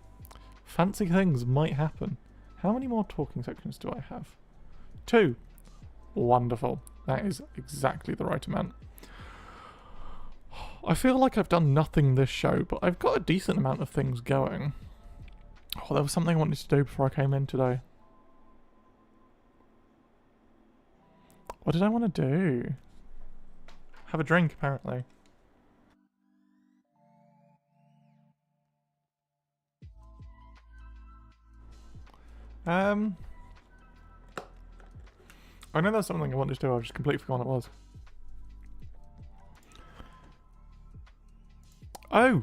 A: Fancy things might happen. How many more talking sections do I have? 2. Wonderful. That is exactly the right amount. I feel like I've done nothing this show, but I've got a decent amount of things going. Oh, there was something I wanted to do before I came in today. What did I want to do? Have a drink, apparently. I know there's something I wanted to do, I've just completely forgotten what it was. Oh!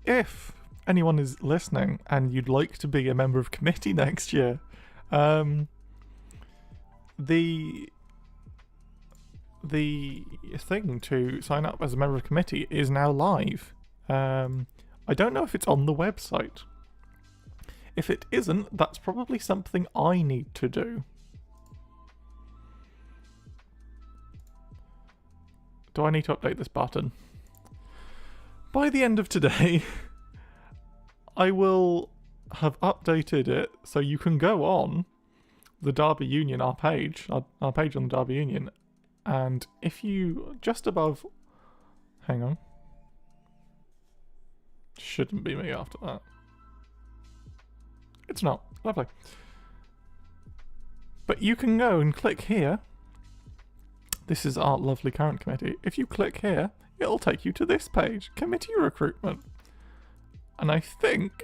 A: If anyone is listening and you'd like to be a member of committee next year, the thing to sign up as a member of committee is now live. I don't know if it's on the website. If it isn't, that's probably something I need to do. Do I need to update this button? By the end of today, I will have updated it so you can go on the Derby Union, our page on the Derby Union, and if you just above, hang on, shouldn't be me after that. It's not. Lovely. But you can go and click here. This is our lovely current committee. If you click here, it'll take you to this page, committee recruitment. And I think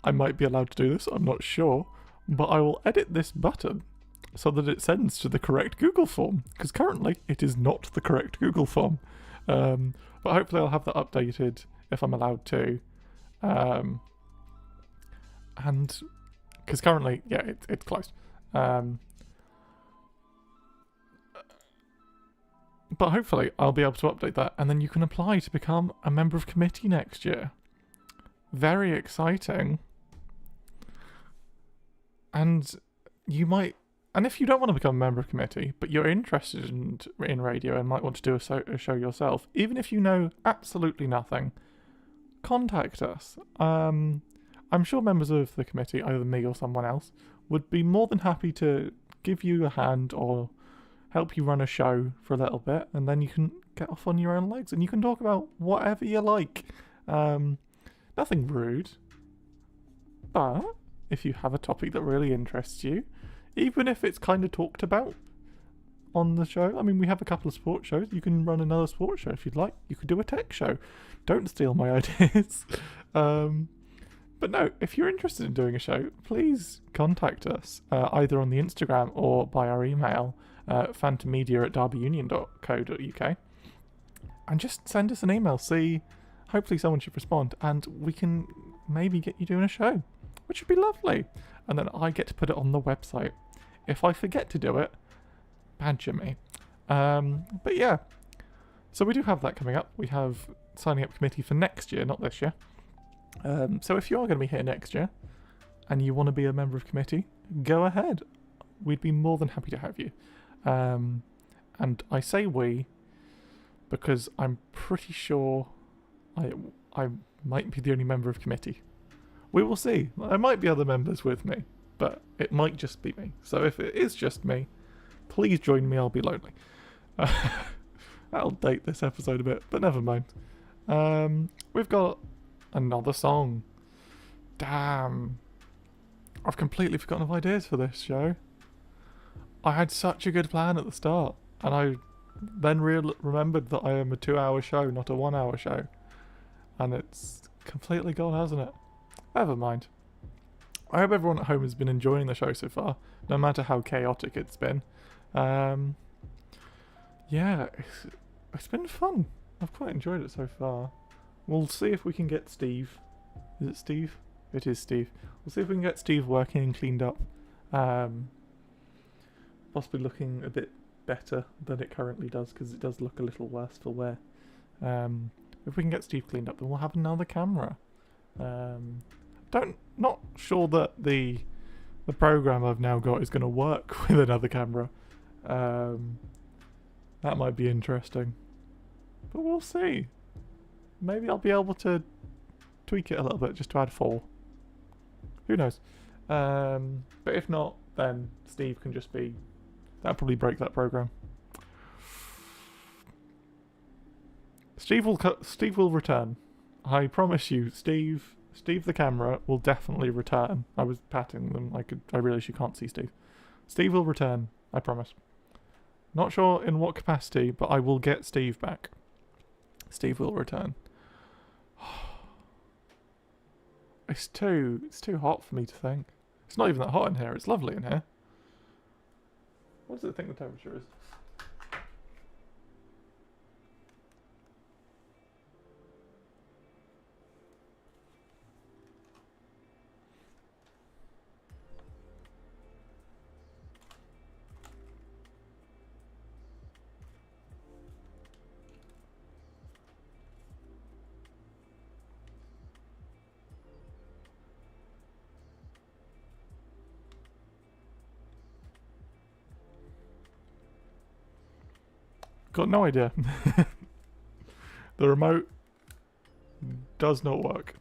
A: I might be allowed to do this, I'm not sure, but I will edit this button so that it sends to the correct Google form, because currently it is not the correct Google form. But hopefully I'll have that updated if I'm allowed to. And because currently, yeah, it's closed. But hopefully I'll be able to update that, and then you can apply to become a member of committee next year. Very exciting. And you might, and if you don't want to become a member of committee, but you're interested in radio and might want to do a show yourself, even if you know absolutely nothing, contact us. I'm sure members of the committee, either me or someone else, would be more than happy to give you a hand or help you run a show for a little bit, and then you can get off on your own legs and you can talk about whatever you like. Nothing rude, but if you have a topic that really interests you, even if it's kind of talked about on the show, I mean, we have a couple of sports shows. You can run another sports show if you'd like. You could do a tech show. Don't steal my ideas. But no, if you're interested in doing a show, please contact us either on the Instagram or by our email, phantommedia@derbyunion.co.uk, and just send us an email. See, hopefully someone should respond, and we can maybe get you doing a show, which would be lovely. And then I get to put it on the website. If I forget to do it, badger me. But yeah, so we do have that coming up. We have signing up committee for next year, not this year. So if you are going to be here next year and you want to be a member of committee, go ahead. We'd be more than happy to have you. And I say we because I'm pretty sure I might be the only member of committee. We will see. There might be other members with me, but it might just be me. So if it is just me, please join me. I'll be lonely. That'll date this episode a bit, but never mind. We've got another song. Damn. I've completely forgotten of ideas for this show. I had such a good plan at the start, and I then remembered that I am a 2-hour show, not a 1-hour show. And it's completely gone, hasn't it? Never mind. I hope everyone at home has been enjoying the show so far, no matter how chaotic it's been. Yeah, it's been fun. I've quite enjoyed it so far. We'll see if we can get Steve. Is it Steve? It is Steve. We'll see if we can get Steve working and cleaned up. Possibly looking a bit better than it currently does, because it does look a little worse for wear. If we can get Steve cleaned up, then we'll have another camera. Not sure that the program I've now got is going to work with another camera. That might be interesting, but we'll see. maybe I'll be able to tweak it a little bit just to add 4. Who knows? But if not, then Steve can just be... That'll probably break that program. Steve will return. I promise you, Steve the camera will definitely return. I was patting them. I realize you can't see Steve. Steve will return. I promise. Not sure in what capacity, but I will get Steve back. Steve will return. It's too hot for me to think. It's not even that hot in here. It's lovely in here. What does it think the temperature is? Got no idea. The remote does not work.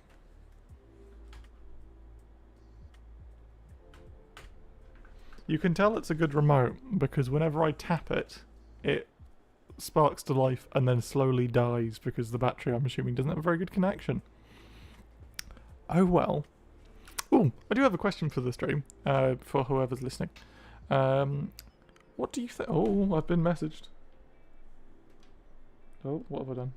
A: You can tell it's a good remote because whenever I tap it, it sparks to life and then slowly dies because the battery, I'm assuming, doesn't have a very good connection. Oh well. Oh, I do have a question for the stream, for whoever's listening. What do you think? Oh, I've been messaged. Oh, what have I done?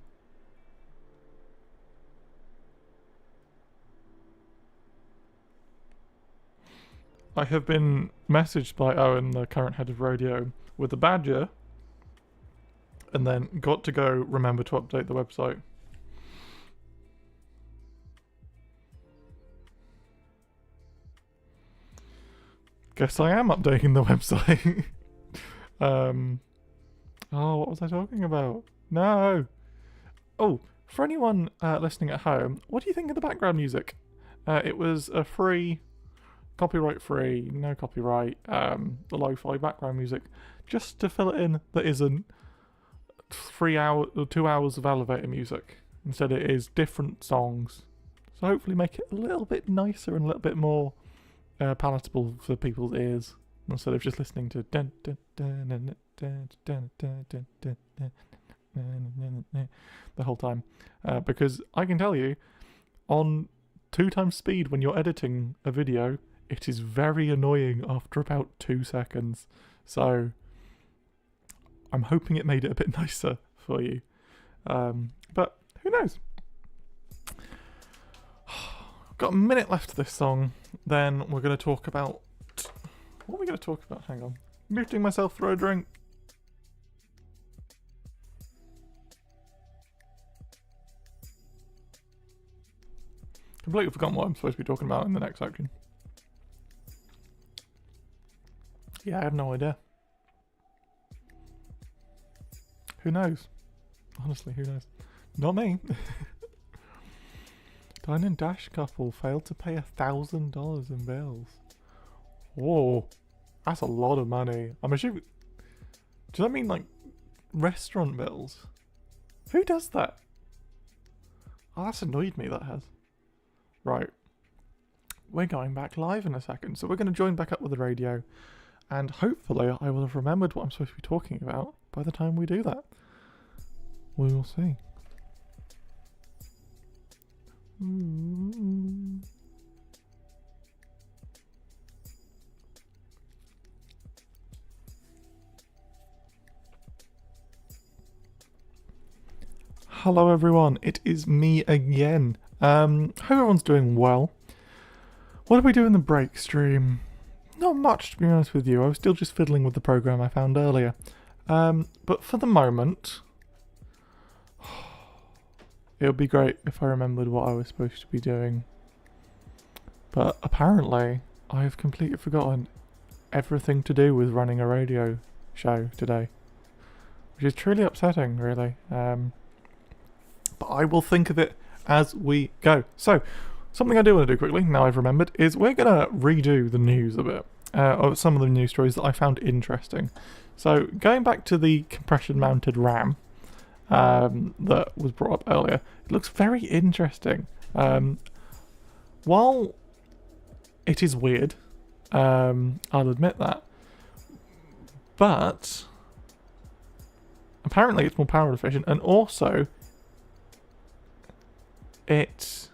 A: I have been messaged by Owen, the current head of radio, with a badger, and then got to go remember to update the website. Guess I am updating the website. Oh, what was I talking about? No. Oh, for anyone listening at home, what do you think of the background music? It was a free, copyright free, no copyright, the lo-fi background music, just to fill it in that isn't 2 hours of elevator music. Instead it is different songs. So hopefully make it a little bit nicer and a little bit more palatable for people's ears. Instead of just listening to the whole time, because I can tell you, on 2 times speed when you're editing a video, it is very annoying after about 2 seconds. So I'm hoping it made it a bit nicer for you, but who knows. Got a minute left of this song, then we're going to talk about... What are we going to talk about? Hang on. Muting myself through a drink. Completely forgotten what I'm supposed to be talking about in the next section. Yeah, I have no idea. Who knows? Honestly, who knows? Not me. Dine and Dash couple failed to pay $1,000 in bills. Whoa, that's a lot of money. I'm assuming... Does that mean, like, restaurant bills? Who does that? Oh, that's annoyed me, that has. Right. We're going back live in a second, so we're going to join back up with the radio, and hopefully I will have remembered what I'm supposed to be talking about by the time we do that. We will see. Hello everyone, it is me again. Hope everyone's doing well. What did we do in the break stream? Not much, to be honest with you. I was still just fiddling with the program I found earlier. But for the moment, it would be great if I remembered what I was supposed to be doing. But apparently, I have completely forgotten everything to do with running a radio show today. Which is truly upsetting, really. But I will think of it as we go. So, something I do want to do quickly, now I've remembered, is we're going to redo the news a bit. Of some of the news stories that I found interesting. So, going back to the compression mounted RAM, that was brought up earlier. It looks very interesting. While it is weird, I'll admit that, but apparently it's more power efficient, and also it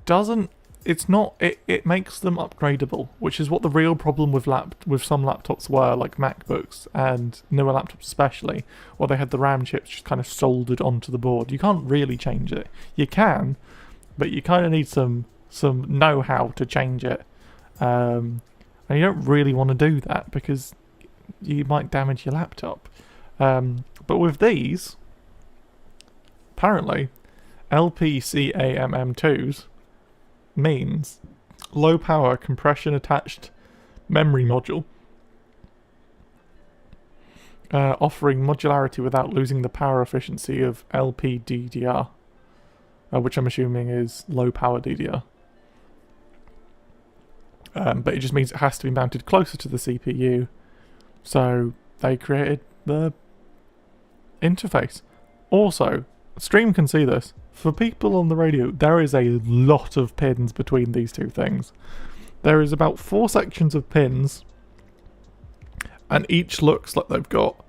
A: doesn't. It's not. It makes them upgradable, which is what the real problem with some laptops were, like MacBooks and newer laptops especially, where they had the RAM chips just kind of soldered onto the board. You can't really change it. You can, but you kind of need some know-how to change it, and you don't really want to do that because you might damage your laptop. But with these, apparently, LPCAMM2s means low power compression attached memory module, offering modularity without losing the power efficiency of LPDDR, which I'm assuming is low power DDR. But it just means it has to be mounted closer to the CPU, so they created the interface. Also, Stream can see this. For people on the radio, there is a lot of pins between these two things. There is about 4 sections of pins, and each looks like they've got...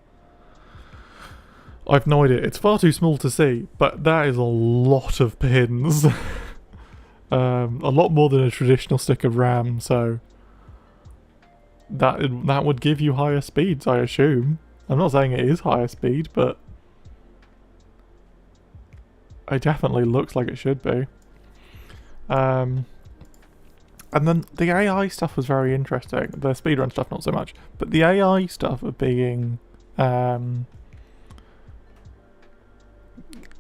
A: I've no idea. It's far too small to see, but that is a lot of pins. A lot more than a traditional stick of RAM, so that would give you higher speeds, I assume. I'm not saying it is higher speed, but it definitely looks like it should be. And then the AI stuff was very interesting. The speedrun stuff not so much, but the AI stuff of being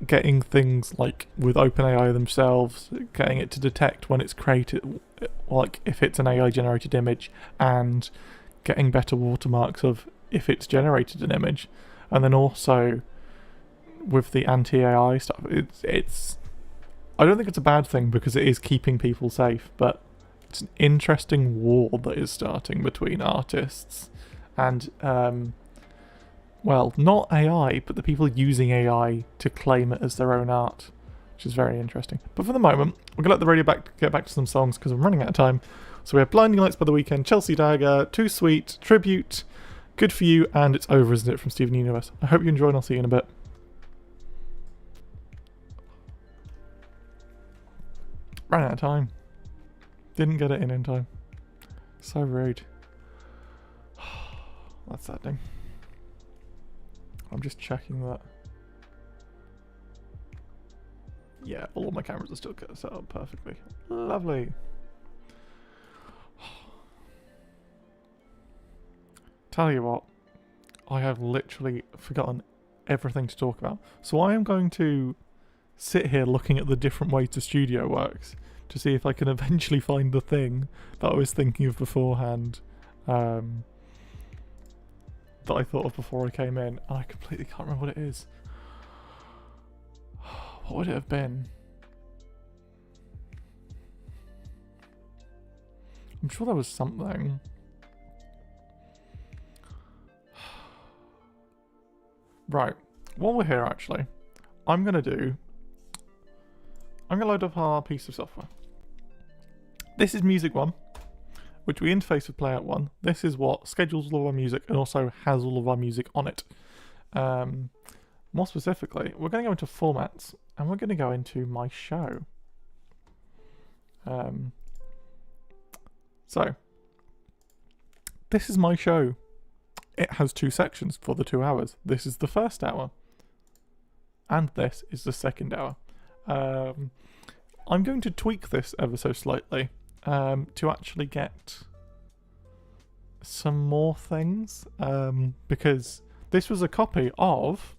A: getting things like with OpenAI themselves, getting it to detect when it's created, like if it's an AI generated image, and getting better watermarks of if it's generated an image, and then also with the anti-AI stuff, it's I don't think it's a bad thing because it is keeping people safe, but it's an interesting war that is starting between artists and well, not AI, but the people using AI to claim it as their own art, which is very interesting. But for the moment, we're gonna let the radio get back to some songs because I'm running out of time. So we have Blinding Lights by The Weeknd, Chelsea Dagger, Too Sweet, Tribute, Good For You, and It's Over, Isn't It, from Steven Universe. I hope you enjoy, and I'll see you in a bit. Ran out of time. Didn't get it in time. So rude. That's saddening. I'm just checking that. Yeah, all of my cameras are still set up perfectly. Lovely. Tell you what, I have literally forgotten everything to talk about. So I am going to sit here looking at the different ways the studio works to see if I can eventually find the thing that I was thinking of beforehand, that I thought of before I came in, and I completely can't remember what it is. What would it have been? I'm sure there was something. Right, while we're here actually, I'm going to load up our piece of software. This is Music One, which we interface with Playout One. This is what schedules all of our music and also has all of our music on it. More specifically, we're going to go into formats and we're going to go into my show. So, this is my show. It has 2 sections for the 2 hours. This is the first hour. And this is the second hour. I'm going to tweak this ever so slightly to actually get some more things, because this was a copy of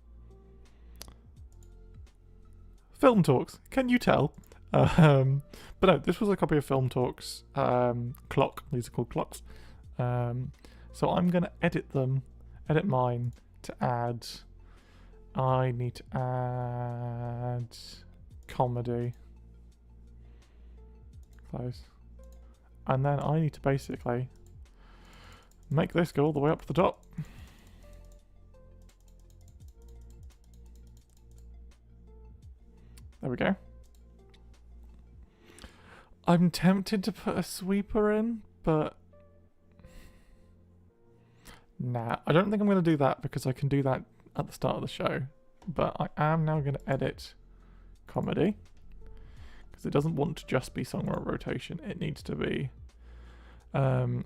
A: Film Talks. Can you tell? But no, this was a copy of Film Talks clock. These are called clocks. So I'm going to edit mine to add. I need to add comedy. Close. And then I need to basically make this go all the way up to the top. There we go. I'm tempted to put a sweeper in, but nah, I don't think I'm going to do that because I can do that at the start of the show. But I am now going to edit comedy because it doesn't want to just be song rotation. It needs to be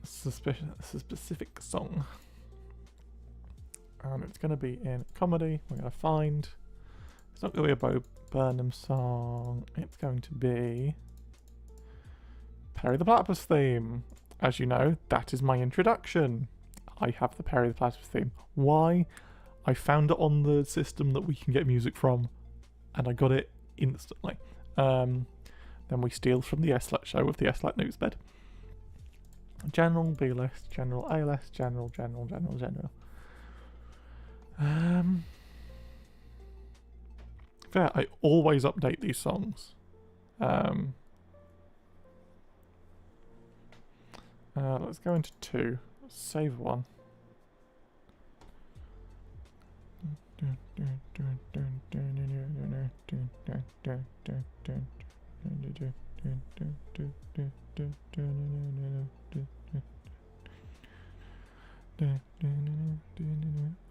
A: specific song. And it's going to be in comedy. We're going to find... It's not going to be a Bo Burnham song. It's going to be Perry the Platypus theme. As you know, that is my introduction. I have the Perry the Platypus theme. Why? I found it on the system that we can get music from, and I got it instantly. Then we steal from the SLET show with the SLET Newsbed. General, B-list, general, A-list, general. Fair, I always update these songs. Let's go into 2. Save 1.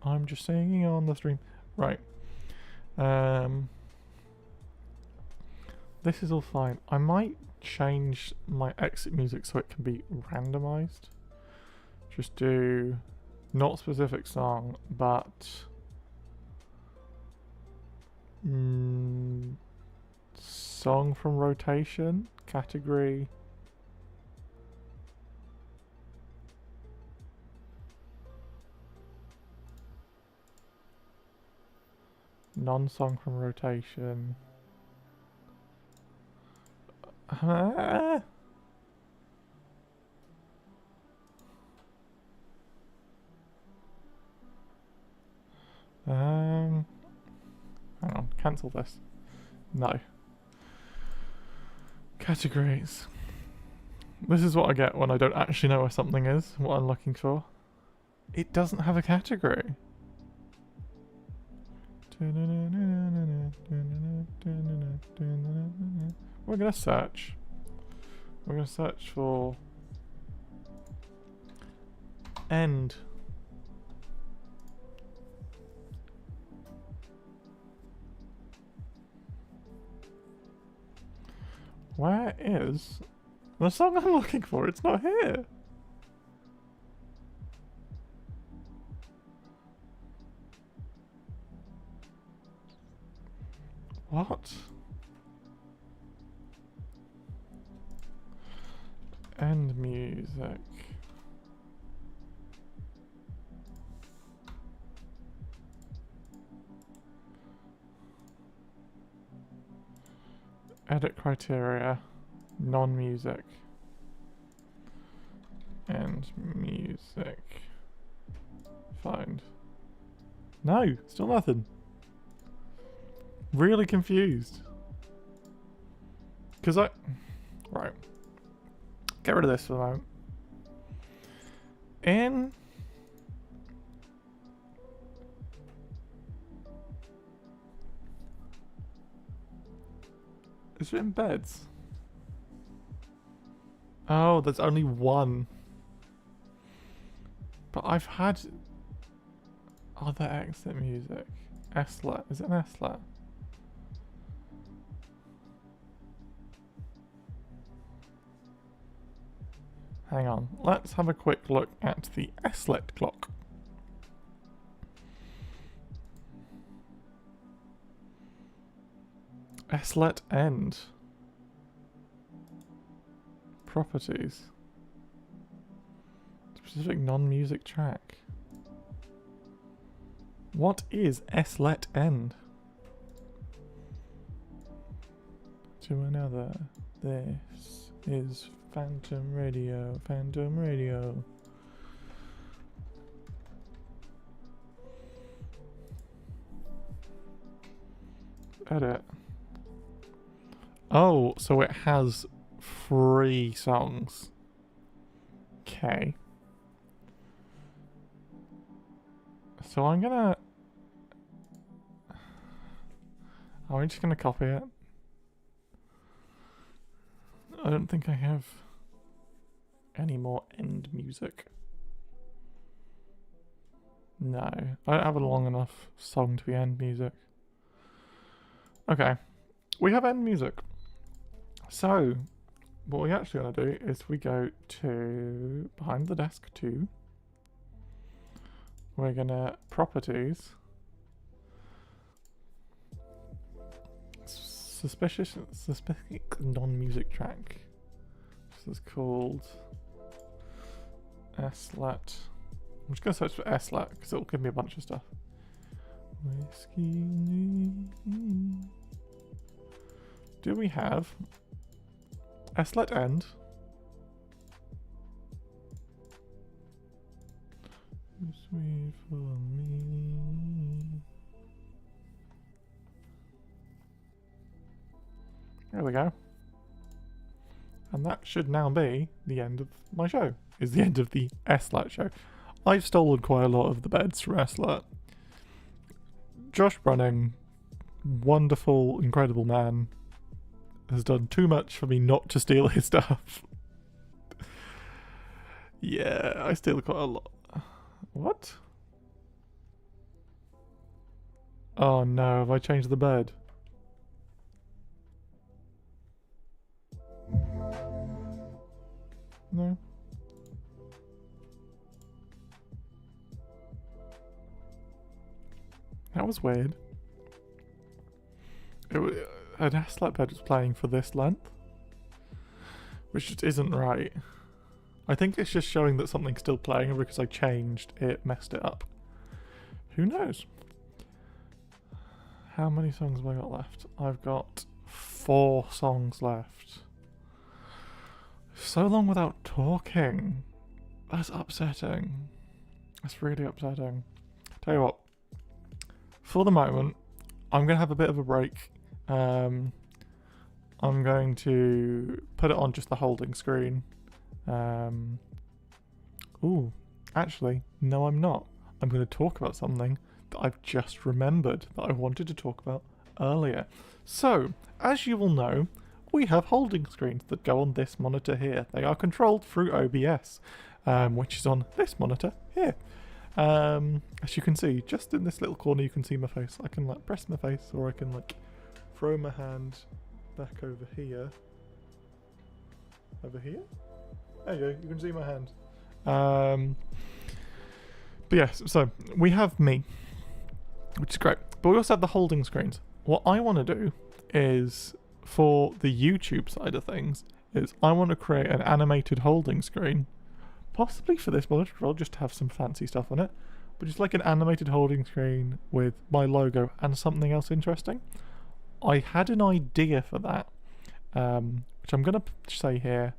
A: I'm just singing on the stream. Right. This is all fine. I might change my exit music so it can be randomized. Just do not specific song, but song from rotation category. Non-song from rotation. Hang on, cancel this. No. Categories. This is what I get when I don't actually know where something is, what I'm looking for. It doesn't have a category. We're gonna search. We're gonna search for end. Where is the song I'm looking for? It's not here. What? End music. Edit criteria. Non-music. End music. Find. No, still nothing. Really confused. Because right. Get rid of this for the moment. In... Is it in beds? Oh, there's only one. But I've had other exit music. SLET. Is it an SLET? Hang on, let's have a quick look at the SLET clock. SLET end. Properties. Specific non-music track. What is SLET end? To another. This is Phantom Radio, Phantom Radio. Edit. Oh, so it has 3 songs. Okay. So I'm just gonna copy it. I don't think I have any more end music. No, I don't have a long enough song to be end music. Okay, we have end music. So, what we actually want to do is we go to behind the desk 2. We're gonna properties. Suspicious non-music track. This is called SLAT. I'm just gonna search for SLAT because it'll give me a bunch of stuff. Whiskey. Do we have SLAT end? Sweet for me. There we go. And that should now be the end of my show. Is the end of the SLAT show. I've stolen quite a lot of the beds from SLAT. Josh Brunning, wonderful, incredible man, has done too much for me not to steal his stuff. Yeah, I steal quite a lot. What? Oh no, have I changed the bed? No. That was weird. An SLAT bed was playing for this length, which just isn't right. I think it's just showing that something's still playing, and because I changed, it messed it up. Who knows? How many songs have I got left? I've got 4 songs left. So long without talking. That's upsetting. That's really upsetting. Tell you what. For the moment, I'm going to have a bit of a break. I'm going to put it on just the holding screen. Ooh, actually, no I'm not. I'm going to talk about something that I've just remembered that I wanted to talk about earlier. So, as you will know, we have holding screens that go on this monitor here. They are controlled through OBS, which is on this monitor here. As you can see, just in this little corner you can see my face. I can like press my face, or I can like throw my hand back over here. Over here? There you go, you can see my hand. But yes, so we have me, which is great. But we also have the holding screens. What I want to do is, for the YouTube side of things, is I want to create an animated holding screen. Possibly for this monitor, I'll just have some fancy stuff on it. But just like an animated holding screen with my logo and something else interesting. I had an idea for that, which I'm going to say here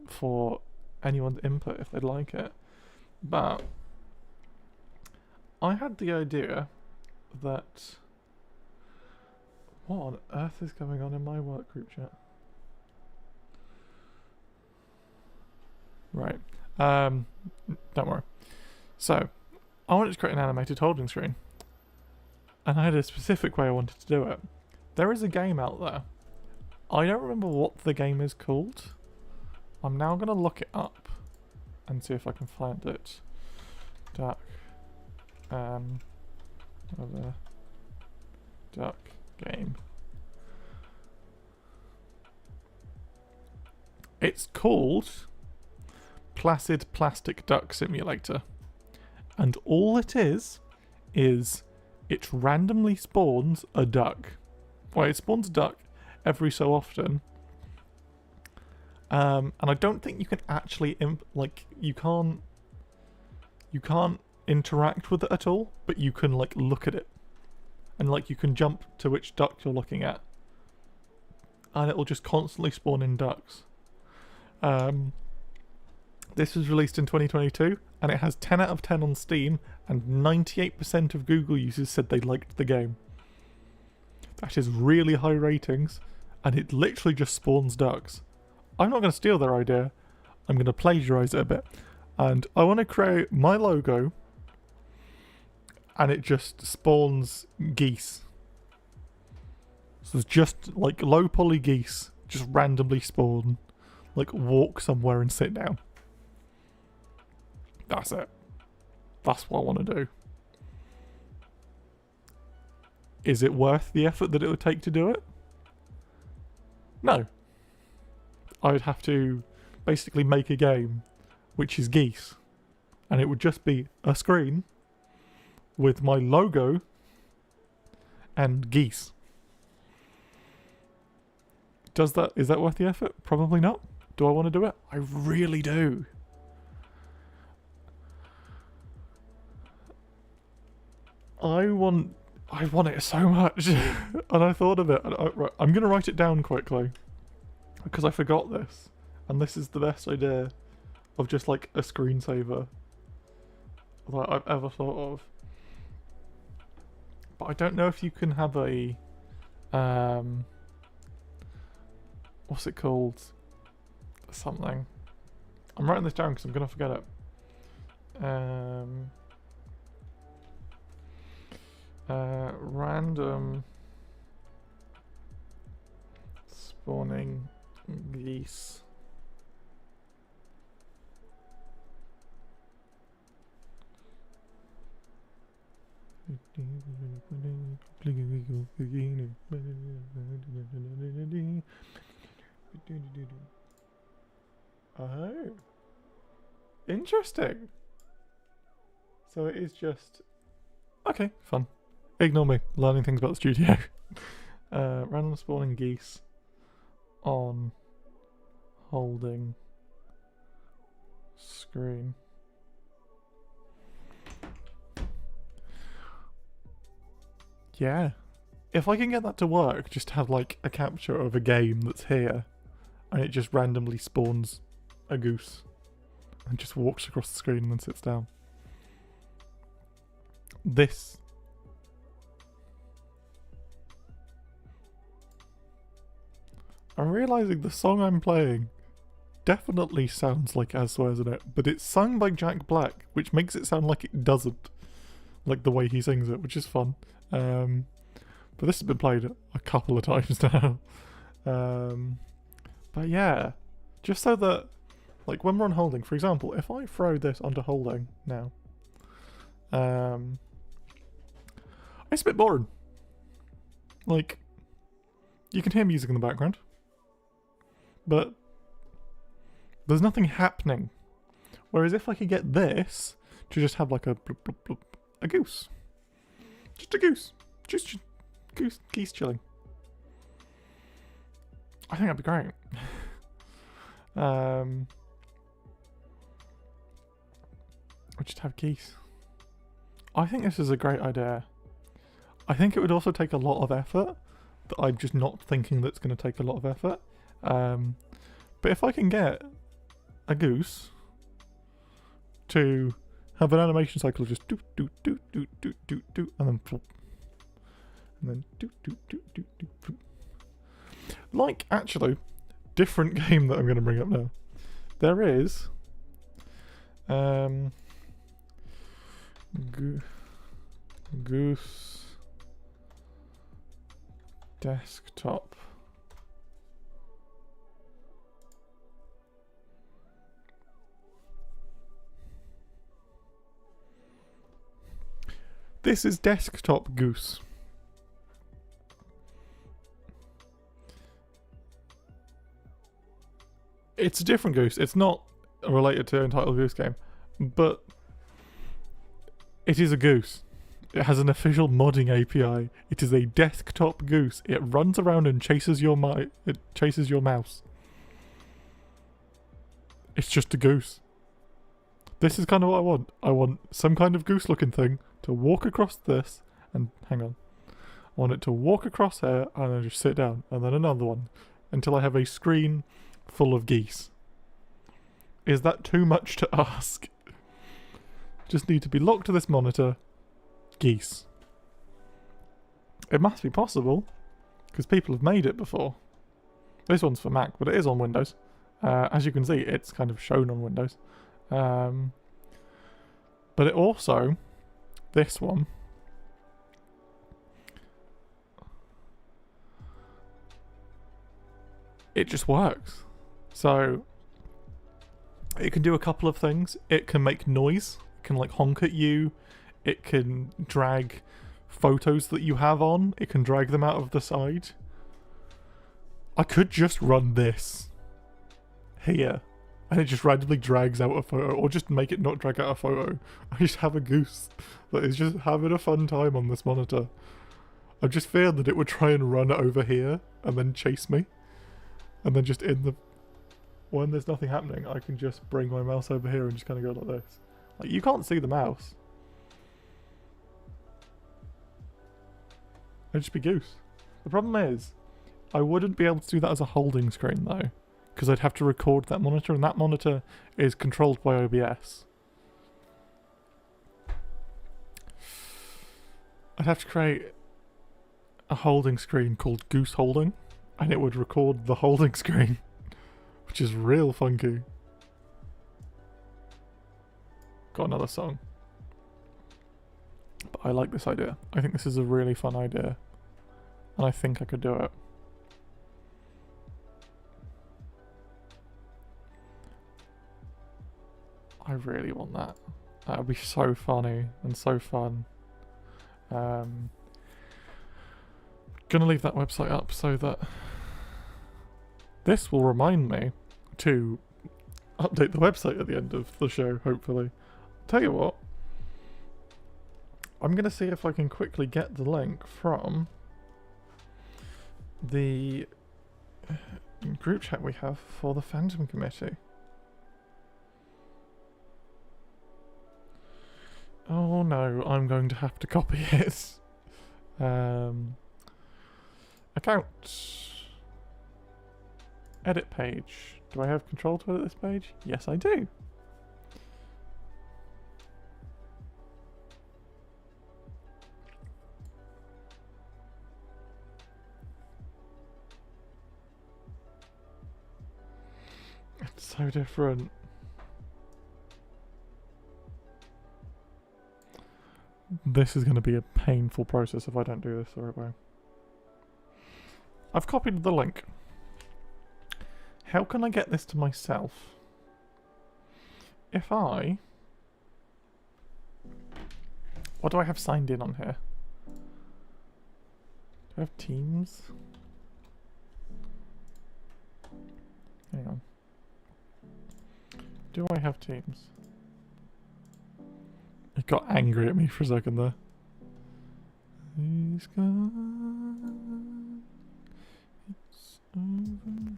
A: for anyone's input if they'd like it. But I had the idea that... What on earth is going on in my work group chat? Right. Don't worry. So, I wanted to create an animated holding screen. And I had a specific way I wanted to do it. There is a game out there. I don't remember what the game is called. I'm now going to look it up and see if I can find it. Duck. Other duck game. It's called Placid Plastic Duck Simulator. And all it is it randomly spawns a duck. Well, it spawns a duck every so often. And I don't think you can actually, you can't interact with it at all, but you can, like, look at it. And, like, you can jump to which duck you're looking at. And it'll just constantly spawn in ducks. This was released in 2022, and it has 10 out of 10 on Steam, and 98% of Google users said they liked the game. That is really high ratings, and it literally just spawns ducks. I'm not going to steal their idea, I'm going to plagiarize it a bit. And I want to create my logo, and it just spawns geese. So it's just like low poly geese just randomly spawn, like walk somewhere and sit down. That's it. That's what I want to do. Is it worth the effort that it would take to do it? No. I would have to basically make a game which is geese. And it would just be a screen with my logo and geese. Is that worth the effort? Probably not. Do I want to do it? I really do. I want it so much. And I thought of it. Right, I'm going to write it down quickly. Because I forgot this. And this is the best idea of just like a screensaver that I've ever thought of. But I don't know if you can have a... what's it called? Something. I'm writing this down because I'm going to forget it. Random spawning geese. Oh, interesting. So it is just okay, fun. Ignore me learning things about the studio. Random spawning geese on holding screen. Yeah. If I can get that to work, just have like a capture of a game that's here and it just randomly spawns a goose and just walks across the screen and then sits down. This. I'm realising the song I'm playing definitely sounds like As Swears in it, but it's sung by Jack Black, which makes it sound like it doesn't. Like the way he sings it, which is fun. But this has been played a couple of times now. But yeah, just so that, like when we're on holding, for example, if I throw this onto holding now, it's a bit boring. Like, you can hear music in the background, but there's nothing happening. Whereas if I could get this to just have like a bloop, bloop, bloop, a goose. Just a goose. Just geese chilling. I think that'd be great. Or just have geese. I think this is a great idea. I think it would also take a lot of effort that I'm just not thinking that's going to take a lot of effort. But if I can get a goose to have an animation cycle of just do do do do do do do and then flop, and then do do do do do flop. Like actually different game that I'm going to bring up now. There is Goose desktop. This is Desktop Goose. It's a different goose. It's not related to Entitled Goose Game, but it is a goose. It has an official modding API. It is a desktop goose. It runs around and chases your mouse. It's just a goose. This is kind of what I want. I want some kind of goose-looking thing to walk across this and hang on. I want it to walk across here and then just sit down, and then another one until I have a screen full of geese. Is that too much to ask? Just need to be locked to this monitor. Geese. It must be possible because people have made it before. This one's for Mac, but it is on Windows. As you can see, it's kind of shown on Windows. But it also, this one, it just works. So it can do a couple of things. It can make noise. It can like honk at you. It can drag photos that you have on. It can drag them out of the side. I could just run this here and it just randomly drags out a photo, or just make it not drag out a photo. I just have a goose that is just having a fun time on this monitor. I just feared that it would try and run over here and then chase me. And then just when there's nothing happening, I can just bring my mouse over here and just kind of go like this. Like, you can't see the mouse. I'd just be goose. The problem is, I wouldn't be able to do that as a holding screen though, because I'd have to record that monitor, and that monitor is controlled by OBS. I'd have to create a holding screen called Goose Holding, and it would record the holding screen, which is real funky. Got another song. But I like this idea. I think this is a really fun idea, and I think I could do it. I really want that. That would be so funny and so fun. Gonna leave that website up so that this will remind me to update the website at the end of the show, hopefully. Tell you what, I'm gonna see if I can quickly get the link from the group chat we have for the Phantom Committee. Oh no, I'm going to have to copy it. Account. Edit page. Do I have control to edit this page? Yes, I do. It's so different. This is going to be a painful process if I don't do this the right way. I've copied the link. How can I get this to myself? If I... What do I have signed in on here? Do I have Teams? Hang on. Do I have Teams? It got angry at me for a second there. He's gone. It's over.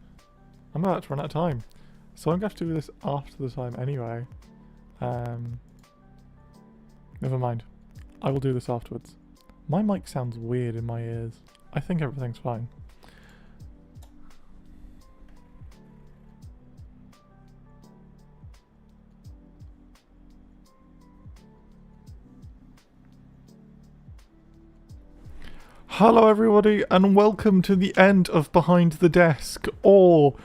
A: I'm about to run out of time. So I'm going to have to do this after the time anyway. Never mind. I will do this afterwards. My mic sounds weird in my ears. I think everything's fine. Hello everybody, and welcome to the end of Behind the Desk, or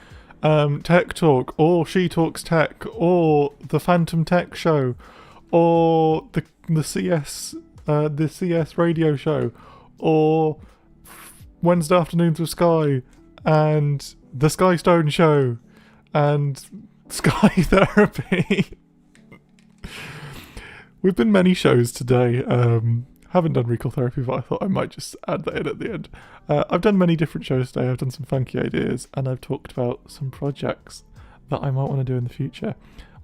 A: Tech Talk, or She Talks Tech, or the Phantom Tech Show, or the CS radio show, or Wednesday Afternoons with Sky, and the Sky Stone Show, and Sky Therapy. We've been many shows today. Haven't done Recall Therapy, but I thought I might just add that in at the end. I've done many different shows today. I've done some funky ideas, and I've talked about some projects that I might want to do in the future.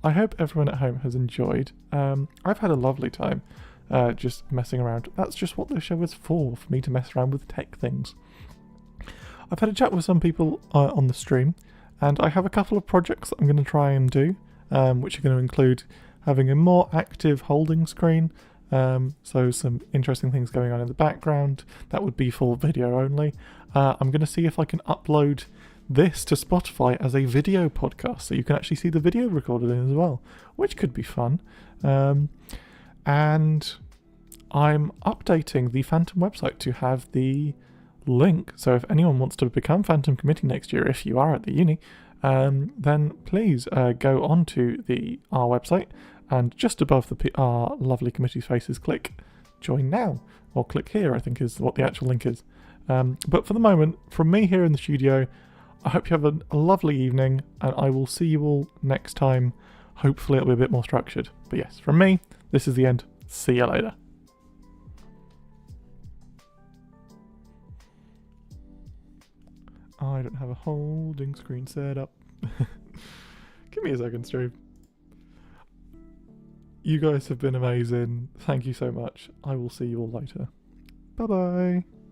A: I hope everyone at home has enjoyed. I've had a lovely time just messing around. That's just what this show is for me to mess around with tech things. I've had a chat with some people on the stream, and I have a couple of projects that I'm going to try and do, which are going to include having a more active holding screen. So some interesting things going on in the background. That would be for video only. I'm going to see if I can upload this to Spotify as a video podcast, so you can actually see the video recorded in as well, which could be fun. And I'm updating the Phantom website to have the link. So if anyone wants to become Phantom Committee next year, if you are at the uni, then please go onto our website. And just above our lovely committee's faces, click join now, or click here, I think is what the actual link is. But for the moment, from me here in the studio, I hope you have a lovely evening, and I will see you all next time. Hopefully it'll be a bit more structured. But yes, from me, this is the end. See you later. I don't have a holding screen set up. Give me a second, stream. You guys have been amazing. Thank you so much. I will see you all later. Bye bye.